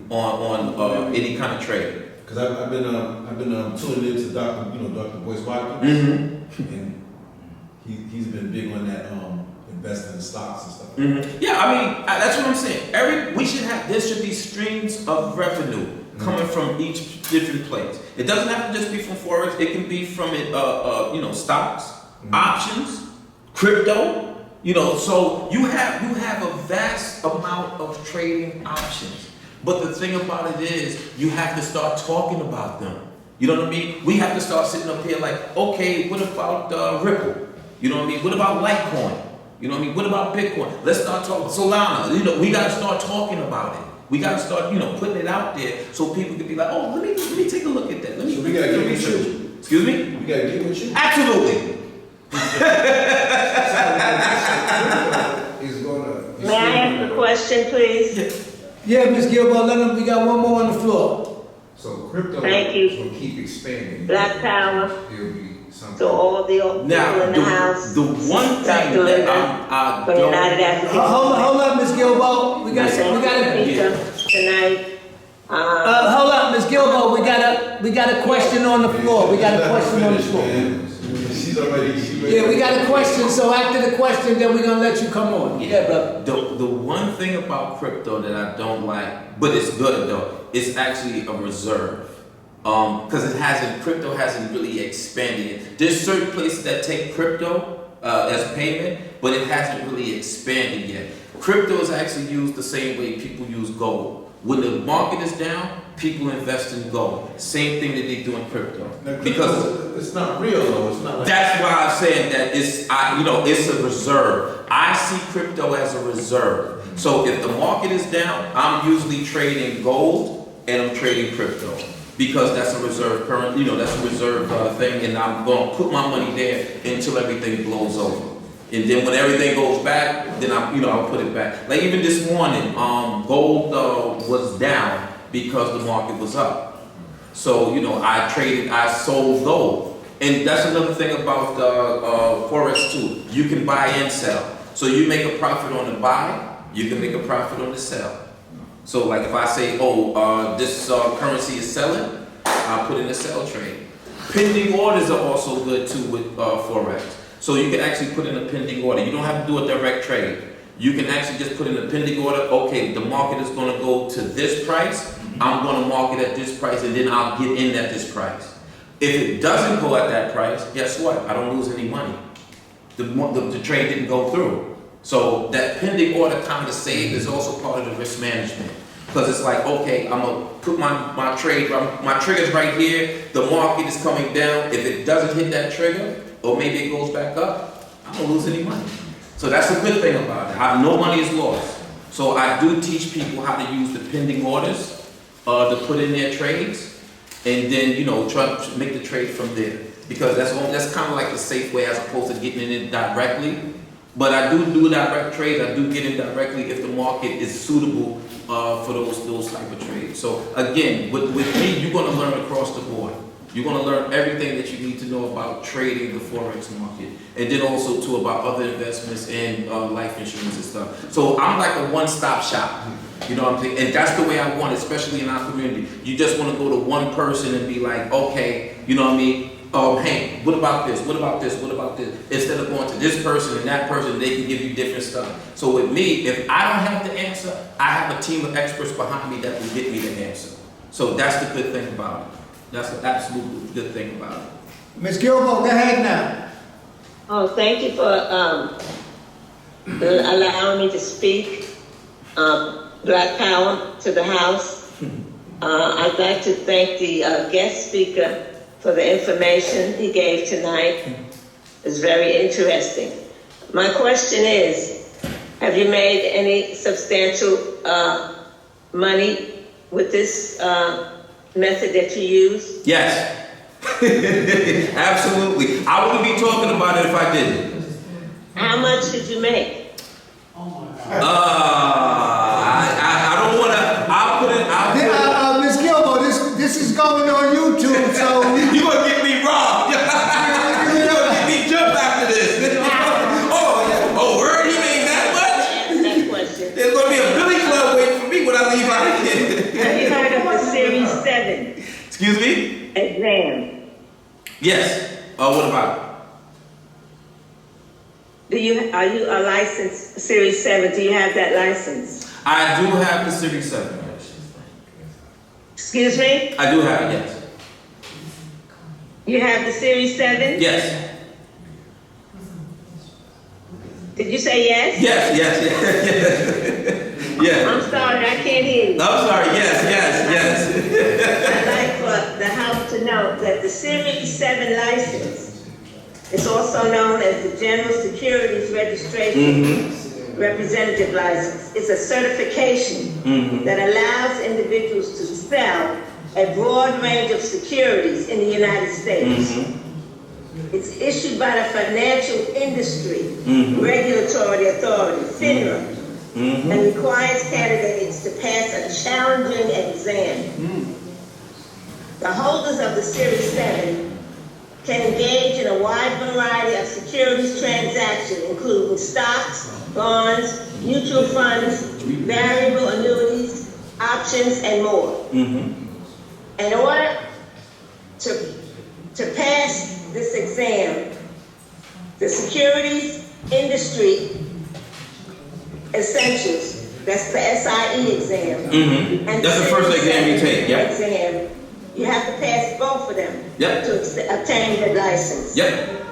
on any kind of trade. Because I've been tuning into Dr. Boyce Watkins, and he's been big on that invest in stocks and stuff. Yeah, I mean, that's what I'm saying. There should be streams of revenue coming from each different place. It doesn't have to just be from forex. It can be from stocks, options, crypto. So you have a vast amount of trading options. But the thing about it is, you have to start talking about them. You know what I mean? We have to start sitting up here like, okay, what about Ripple? You know what I mean? What about Litecoin? You know what I mean? What about Bitcoin? Let's start talking Solana. We got to start talking about it. We got to start, putting it out there so people can be like, oh, let me take a look at that. So we gotta get with you. Excuse me? We gotta get with you. Absolutely. May I ask a question, please? Yeah, Ms. Gilbo, we got one more on the floor. So crypto Thank you. will keep expanding. Black power It'll be something. to all the people Now, in the house. the one Stop thing doing that that. I From United don't... African. Hold up, Ms. Gilbo. We got Tonight. hold up, Ms. Gilbo. We got a question on the floor. We got a question on the floor. She's already. Yeah, we got a question. So after the question, then we're gonna let you come on. Yeah, brother. The one thing about crypto that I don't like, but it's good though, it's actually a reserve. Because crypto hasn't really expanded. There's certain places that take crypto as payment, but it hasn't really expanded yet. Crypto is actually used the same way people use gold. When the market is down, people invest in gold. Same thing that they do in crypto. Because it's not real though. It's not like. that's why I'm saying that it's a reserve. I see crypto as a reserve. So if the market is down, I'm usually trading gold and I'm trading crypto because that's a reserve current. That's a reserve thing, and I'm going to put my money there until everything blows over. And then when everything goes back, then I'll put it back. Like even this morning, gold was down because the market was up. So I sold gold, and that's another thing about forex too. You can buy and sell. So you make a profit on the buy, you can make a profit on the sell. So like if I say, this currency is selling, I put in a sell trade. Pending orders are also good too with forex. So you can actually put in a pending order. You don't have to do a direct trade. You can actually just put in a pending order. Okay, the market is going to go to this price. I'm going to market at this price, and then I'll get in at this price. If it doesn't go at that price, guess what? I don't lose any money. The trade didn't go through. So that pending order kind of saved is also part of the risk management. Because it's like, okay, I'm going to put my trade, my trigger's right here. The market is coming down. If it doesn't hit that trigger, or maybe it goes back up, I don't lose any money. So that's the good thing about it. No money is lost. So I do teach people how to use the pending orders to put in their trades, and then try to make the trade from there. Because that's kind of like the safe way as opposed to getting in it directly. But I do direct trades. I do get in directly if the market is suitable for those type of trades. So again, with me, you're going to learn across the board. You're going to learn everything that you need to know about trading the forex market, and then also too about other investments and life insurance and stuff. So I'm like a one-stop shop. You know what I'm saying? And that's the way I want it, especially in our community. You just want to go to one person and be like, okay, you know what I mean? Hey, what about this? What about this? What about this? Instead of going to this person and that person, they can give you different stuff. So with me, if I don't have the answer, I have a team of experts behind me that will get me the answer. So that's the good thing about it. That's the absolute good thing about it. Ms. Gilbo, go ahead now. Oh, thank you for allowing me to speak. Black Power to the House. I'd like to thank the guest speaker for the information he gave tonight. It's very interesting. My question is, have you made any substantial money with this method that you use? Yes. Absolutely. I wouldn't be talking about it if I didn't. How much did you make? I don't want to. I'll put it. Ms. Gilbo, this is going on YouTube, so You're going to get me robbed. You're going to get me jumped after this. Word? He made that much? Answer that question. There's going to be a Billy Club waiting for me when I leave out here. Have you heard of the Series 7 Excuse me? exam? Yes. What about it? Are you a licensed Series 7? Do you have that license? I do have the Series 7. Excuse me? I do have it, yes. You have the Series 7? Yes. Did you say yes? Yes, yes, yes, yes. Yes. I'm sorry, I can't hear you. I'm sorry, yes. I'd like for the House to note that the Series 7 license is also known as the General Securities Registration Representative License. It's a certification that allows individuals to sell a broad range of securities in the United States. It's issued by the Financial Industry Regulatory Authority, FINRA, and requires candidates to pass a challenging exam. The holders of the Series 7 can engage in a wide variety of securities transactions, including stocks, bonds, mutual funds, variable annuities, options, and more. In order to pass this exam, the securities industry essentials, that's the SIE exam. And That's the first exam you take, yep. Exam, you have to pass both of them Yep. to obtain the license. Yep.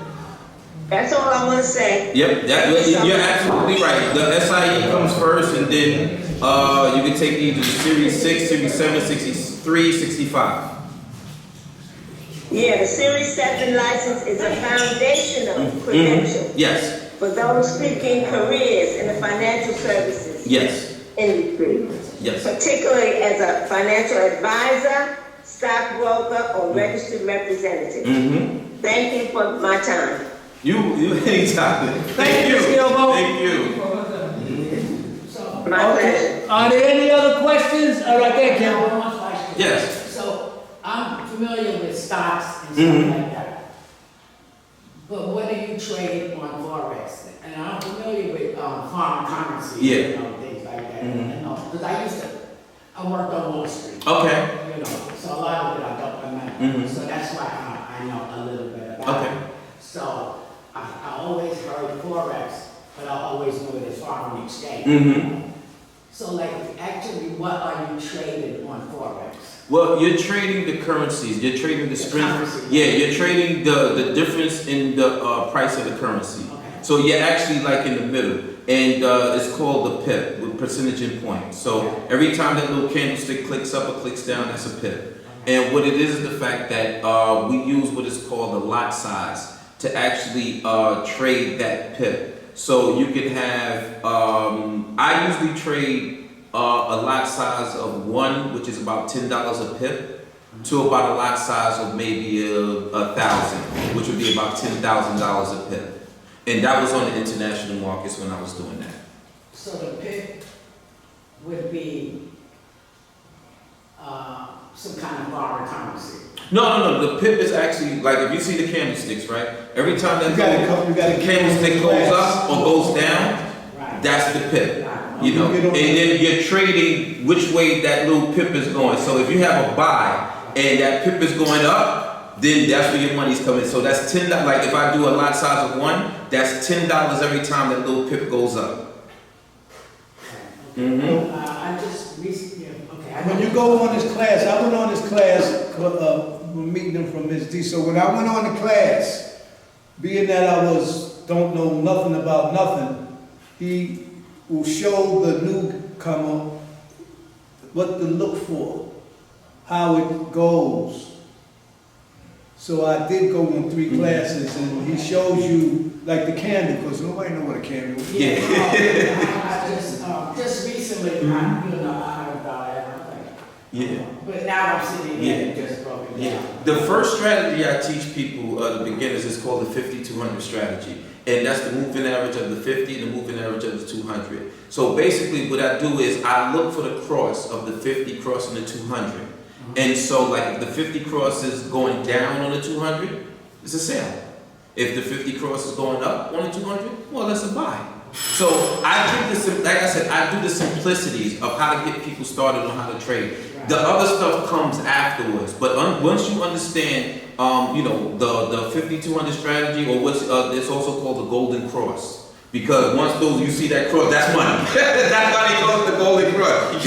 That's all I want to say. Yep, you're absolutely right. The SIE comes first, and then you can take either the Series 6, Series 7, 63, 65. Yeah, the Series 7 license is a foundational credential Yes, for those seeking careers in the financial services yes, industry, yes. particularly as a financial advisor, stockbroker, or registered representative. Thank you for my time. You anytime. Thank you, Ms. Gilbo. Thank you. My pleasure. Are there any other questions? All right, thank you. One more question. Yes. So, I'm familiar with stocks and stuff like that. But what do you trade on Forex? And I'm familiar with foreign currency, Yeah. you know, things like that. You know, because I worked on Wall Street. Okay. You know, so a lot of it I don't remember. So that's why I know a little bit about Okay. it. So, I always heard Forex, but I always knew it as foreign exchange. So like, actually, what are you trading on Forex? Well, you're trading the currencies. You're trading the strength. currency. Yeah, you're trading the difference in the price of the currency. Okay. So you're actually like in the middle, and it's called the pip, with percentage in point. So every time that little candlestick clicks up or clicks down, that's a pip. And what it is the fact that we use what is called the lot size to actually trade that pip. So you can have, I usually trade a lot size of 1, which is about $10 a pip, to about a lot size of maybe 1,000, which would be about $10,000 a pip. And that was on the international markets when I was doing that. So the pip would be some kind of foreign currency. No. The pip is actually, like if you see the candlesticks, right? Every time that You gotta candlestick goes up or goes down, Right. that's the pip. Right. You know, You and get on- then you're trading which way that little pip is going. So if you have a buy and that pip is going up, then that's where your money's coming. So that's $10. Like if I do a lot size of 1, that's $10 every time that little pip goes up. I just recently, okay. I When you go on this class, I went on this class, we're meeting them from Ms. D. So when I went on the class, being that I don't know nothing about nothing, he will show the newcomer what to look for, how it goes. So I did go on 3 classes, and he shows you like the candle, because nobody know what a candle is. Yeah, I just recently, I heard about it, I'm like, Yeah. but now I'm sitting here and just broke it Yeah. down. The first strategy I teach people, the beginners, is called the 50-200 strategy. And that's the moving average of the 50 and the moving average of the 200. So basically what I do is I look for the cross of the 50 crossing the 200. And so like if the 50 cross is going down on the 200, it's a sell. If the 50 cross is going up on the 200, well, that's a buy. So I give like I said, I do the simplicities of how to get people started on how to trade. The other stuff comes afterwards. But once you understand, you know, the 50-200 strategy, or what's it's also called the golden cross. Because once you see that cross, that's money. That's why they call it the golden cross. You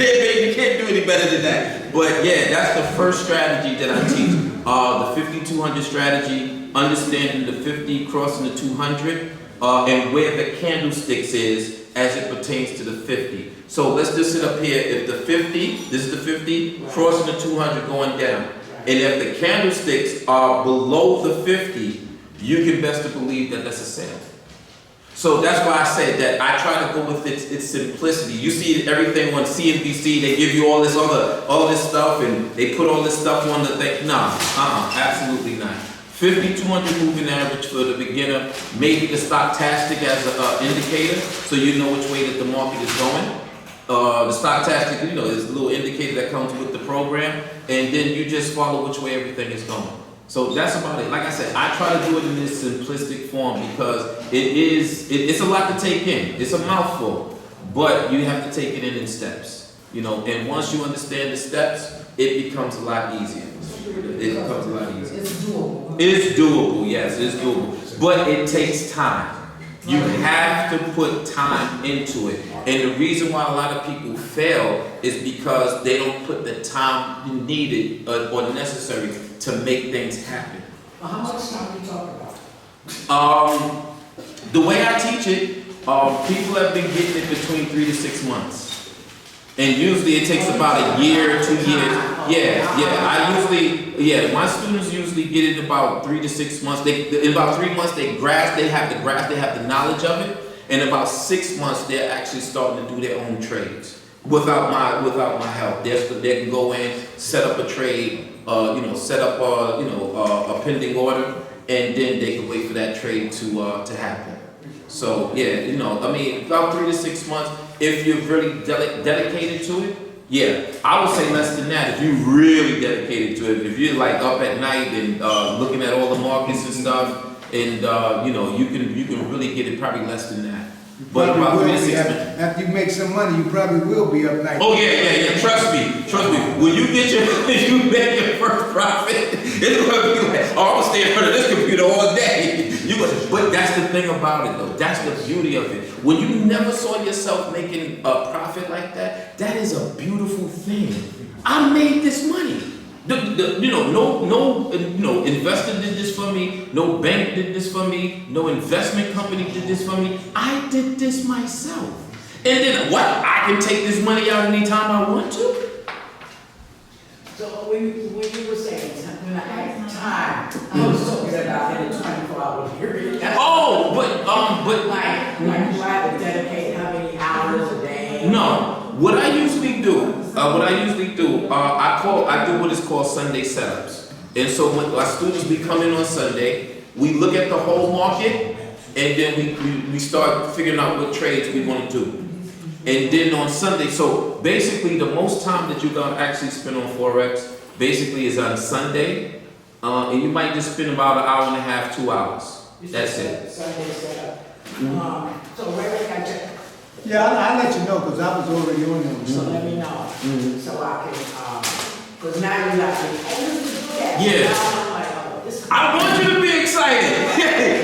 can't do any better than that. But yeah, that's the first strategy that I teach. The 50-200 strategy, understanding the 50, crossing the 200, and where the candlesticks is as it pertains to the 50. So let's just sit up here. If the 50, this is the 50, crossing the 200 going down. And if the candlesticks are below the 50, you can best to believe that that's a sale. So that's why I said that I try to go with its simplicity. You see everything on CNBC, they give you all this stuff, and they put all this stuff on the thing. No, absolutely not. 50-200 moving average for the beginner, maybe the stochastic as an indicator, so you know which way that the market is going. The stochastic, is a little indicator that comes with the program, and then you just follow which way everything is going. So that's about it. Like I said, I try to do it in this simplistic form because it's a lot to take in. It's a mouthful, but you have to take it in steps, and once you understand the steps, it becomes a lot easier. It becomes a lot easier. It's doable. It's doable, yes, it's doable. But it takes time. You have to put time into it. And the reason why a lot of people fail is because they don't put the time needed or necessary to make things happen. Well, how much time are you talking about? The way I teach it, people have been getting it between 3 to 6 months. And usually it takes about a year, 2 years. My students usually get it about 3 to 6 months. In about 3 months they have the knowledge of it. In about 6 months they're actually starting to do their own trades without my help. They can go in, set up a trade, set up a pending order, and then they can wait for that trade to happen. So yeah, about 3 to 6 months. If you're really dedicated to it, yeah, I would say less than that. If you're really dedicated to it, if you're like up at night and looking at all the markets and stuff, and you can really get it probably less than that. But about 3 to 6 months. After you make some money, you probably will be up night. Oh yeah. Trust me. When you make your first profit, it's gonna be like, I'm gonna stay in front of this computer all day. But that's the thing about it, though. That's the beauty of it. When you never saw yourself making a profit like that, that is a beautiful thing. I made this money. No investor did this for me. No bank did this for me. No investment company did this for me. I did this myself. And then what? I can take this money out anytime I want to? So when you were saying, when I had time, I was talking about in a 24-hour period. But Like, do I have to dedicate how many hours a day? No. What I usually do, I do what is called Sunday setups. And so when our students, we come in on Sunday, we look at the whole market, and then we start figuring out what trades we want to do. And then on Sunday, so basically the most time that you're gonna actually spend on Forex, basically is on Sunday, and you might just spend about an hour and a half, 2 hours. That's it. Sunday setup. So where they got check? Yeah, I'll let you know because I was already on them. So let me know. So I can, because now you're like, Yeah. Now I'm like, oh, this is I want you to be excited.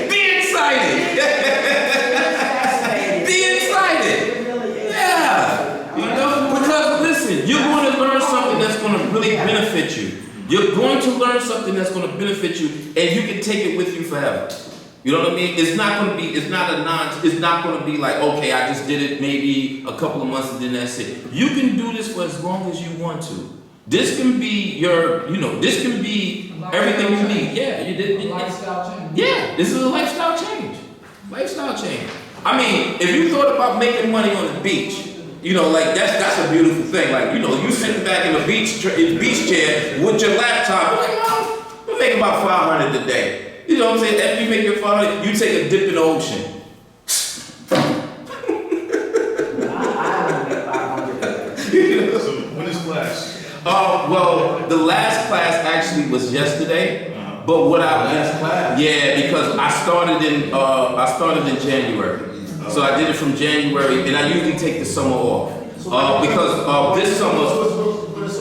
Be excited. fascinating. Be excited. It really is. Yeah. Because listen, you're going to learn something that's going to really benefit you. You're going to learn something that's going to benefit you, and you can take it with you forever. You know what I mean? It's not going to be like, okay, I just did it maybe a couple of months and then that's it. You can do this for as long as you want to. This can be this can be everything you need. Yeah, you did. Lifestyle change. Yeah, this is a lifestyle change. Lifestyle change. I mean, if you thought about making money on the beach, that's a beautiful thing. Like, you sitting back in a beach chair with your laptop, like, I'm making about $500 a day. You know what I'm saying? After you make your $500, you take a dip in the ocean. I don't get 500. So when is class? Well, the last class actually was yesterday. But what Last class? Yeah, because I started in January. So I did it from January, and I usually take the summer off. Because this summer,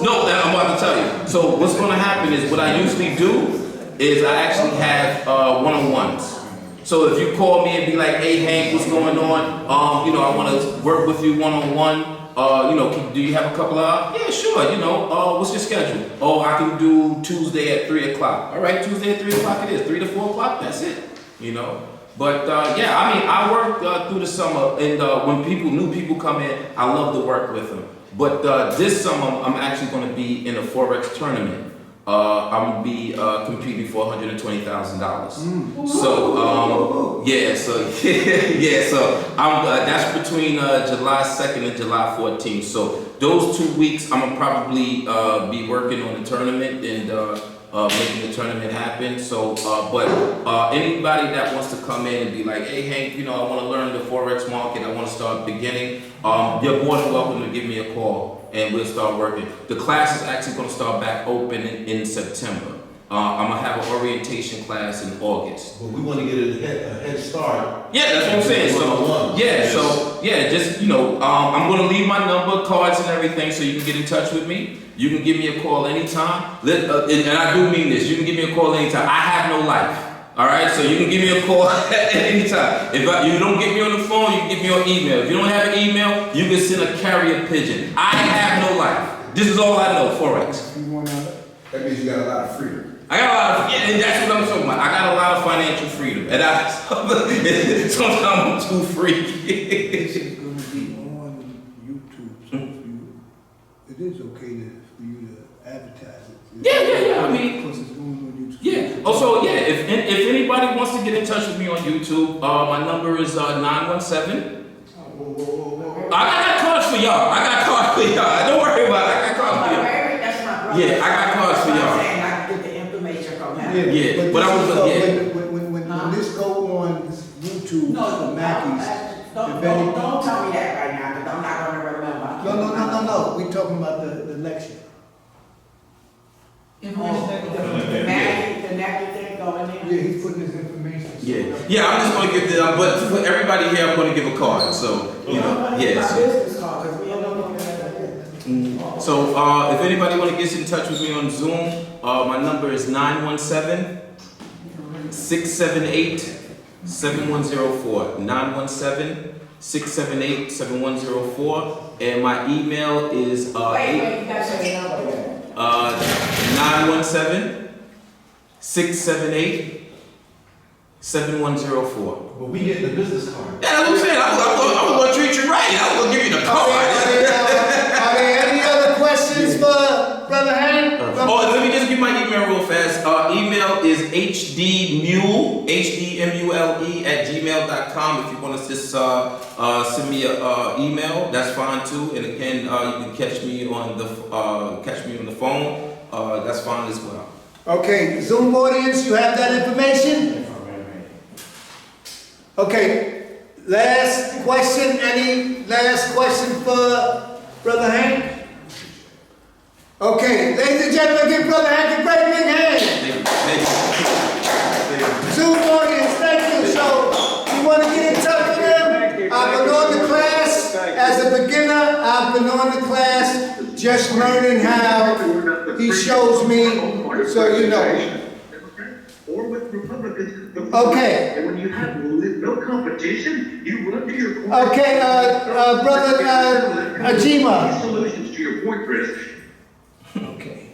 no, I'm about to tell you. So what's going to happen is what I usually do is I actually have one-on-ones. So if you call me and be like, hey Hank, what's going on? You know, I want to work with you one-on-one. You know, do you have a couple of hours? Yeah, sure. You know, what's your schedule? Oh, I can do Tuesday at 3 o'clock. All right, Tuesday at 3 o'clock it is. 3 to 4 o'clock, that's it. You know. But yeah, I mean, I work through the summer, and when new people come in, I love to work with them. But this summer, I'm actually going to be in a Forex tournament. I'm going to be competing for $120,000. So yeah, so I'm that's between July 2nd and July 14th. So those 2 weeks, I'm gonna probably be working on the tournament and making the tournament happen. So, but anybody that wants to come in and be like, hey Hank, you know, I want to learn the Forex market, I want to start beginning, you're more than welcome to give me a call and we'll start working. The class is actually going to start back open in September. I'm going to have an orientation class in August. But we want to get a head start. Yeah, that's what I'm saying. So, just, you know, I'm going to leave my number, cards and everything so you can get in touch with me. You can give me a call anytime. And I do mean this. You can give me a call anytime. I have no life. All right? So you can give me a call at any time. If you don't get me on the phone, you can get me on email. If you don't have an email, you can send a carrier pigeon. I have no life. This is all I know, Forex. That means you got a lot of freedom. I got a lot of, and that's what I'm talking about. I got a lot of financial freedom. And sometimes I'm too free. This is going to be on YouTube, so it is okay for you to advertise it. Yeah. I mean, because it's going on YouTube. yeah. Also, yeah. If anybody wants to get in touch with me on YouTube, my number is 917. I got cards for y'all. Don't worry about it. I got cards for y'all. That's my brother. Yeah, I got cards for y'all. I'm saying I can get the information from him. Yeah, but I was when this go on YouTube, No, Mackey's, don't tell me that right now, because I'm not going to remember. No. We talking about the lecture. Information that goes. The Mackey thing going in. Yeah, he's putting his information. Yeah. I'm just gonna give the, but for everybody here, I'm gonna give a card. So you know, My yes. business card, because we don't know that. So if anybody want to get in touch with me on Zoom, my number is 917-678-7104. 917-678-7104, and my email is Wait, you got to say the number again. 917-678-7104. But we get the business card. Yeah, that's what I'm saying. I was gonna treat you right. I was gonna give you the card. Are there any other questions for Brother Hank? Let me just give my email real fast. Email is hdmule, hdmule@gmail.com. If you want to just send me an email, that's fine too. And again, you can catch me on the phone. That's fine as well. Okay, Zoom audience, you have that information? Okay, last question. Any last question for Brother Hank? Okay, ladies and gentlemen, give Brother Hank a great big hand. Thank you. Zoom audience, thank you. So, you want to get in touch with him? I've been on the class as a beginner. I've been on the class just learning how he shows me, so you know. Or with Republicans. Okay. And when you have no competition, you run to your point. Okay, Brother Ajima. Solutions to your point, Chris. Okay.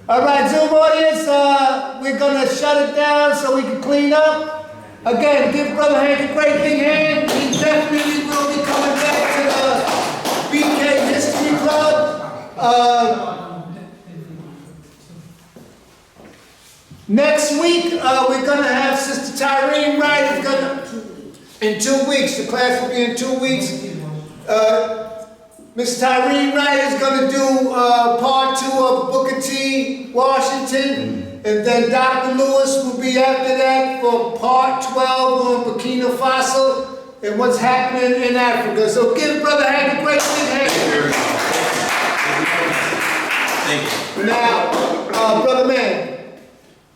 All right, Zoom audience, we're gonna shut it down so we can clean up. Again, give Brother Hank a great big hand. He definitely will be coming back to the BK History Club. Next week, we're gonna have Sister Tyrene Wright. In 2 weeks, the class will be in 2 weeks. Miss Tyrene Wright is going to do part 2 of Booker T. Washington, and then Dr. Lewis will be after that for part 12 on Burkina Faso and what's happening in Africa. So give Brother Hank a great big hand. Thank you. Now, Brother Man,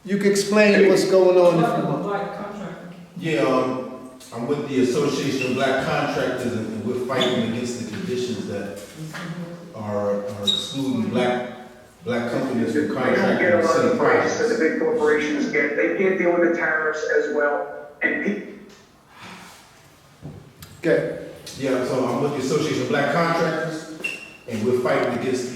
you can explain what's going on. Yeah, I'm with the Association of Black Contractors, and we're fighting against the conditions that are excluding black companies from They don't get a contracting lot of city the prices projects. that the big corporations get. They can't deal with the tariffs as well. And people Okay. Yeah, so I'm with the Association of Black Contractors, and we're fighting against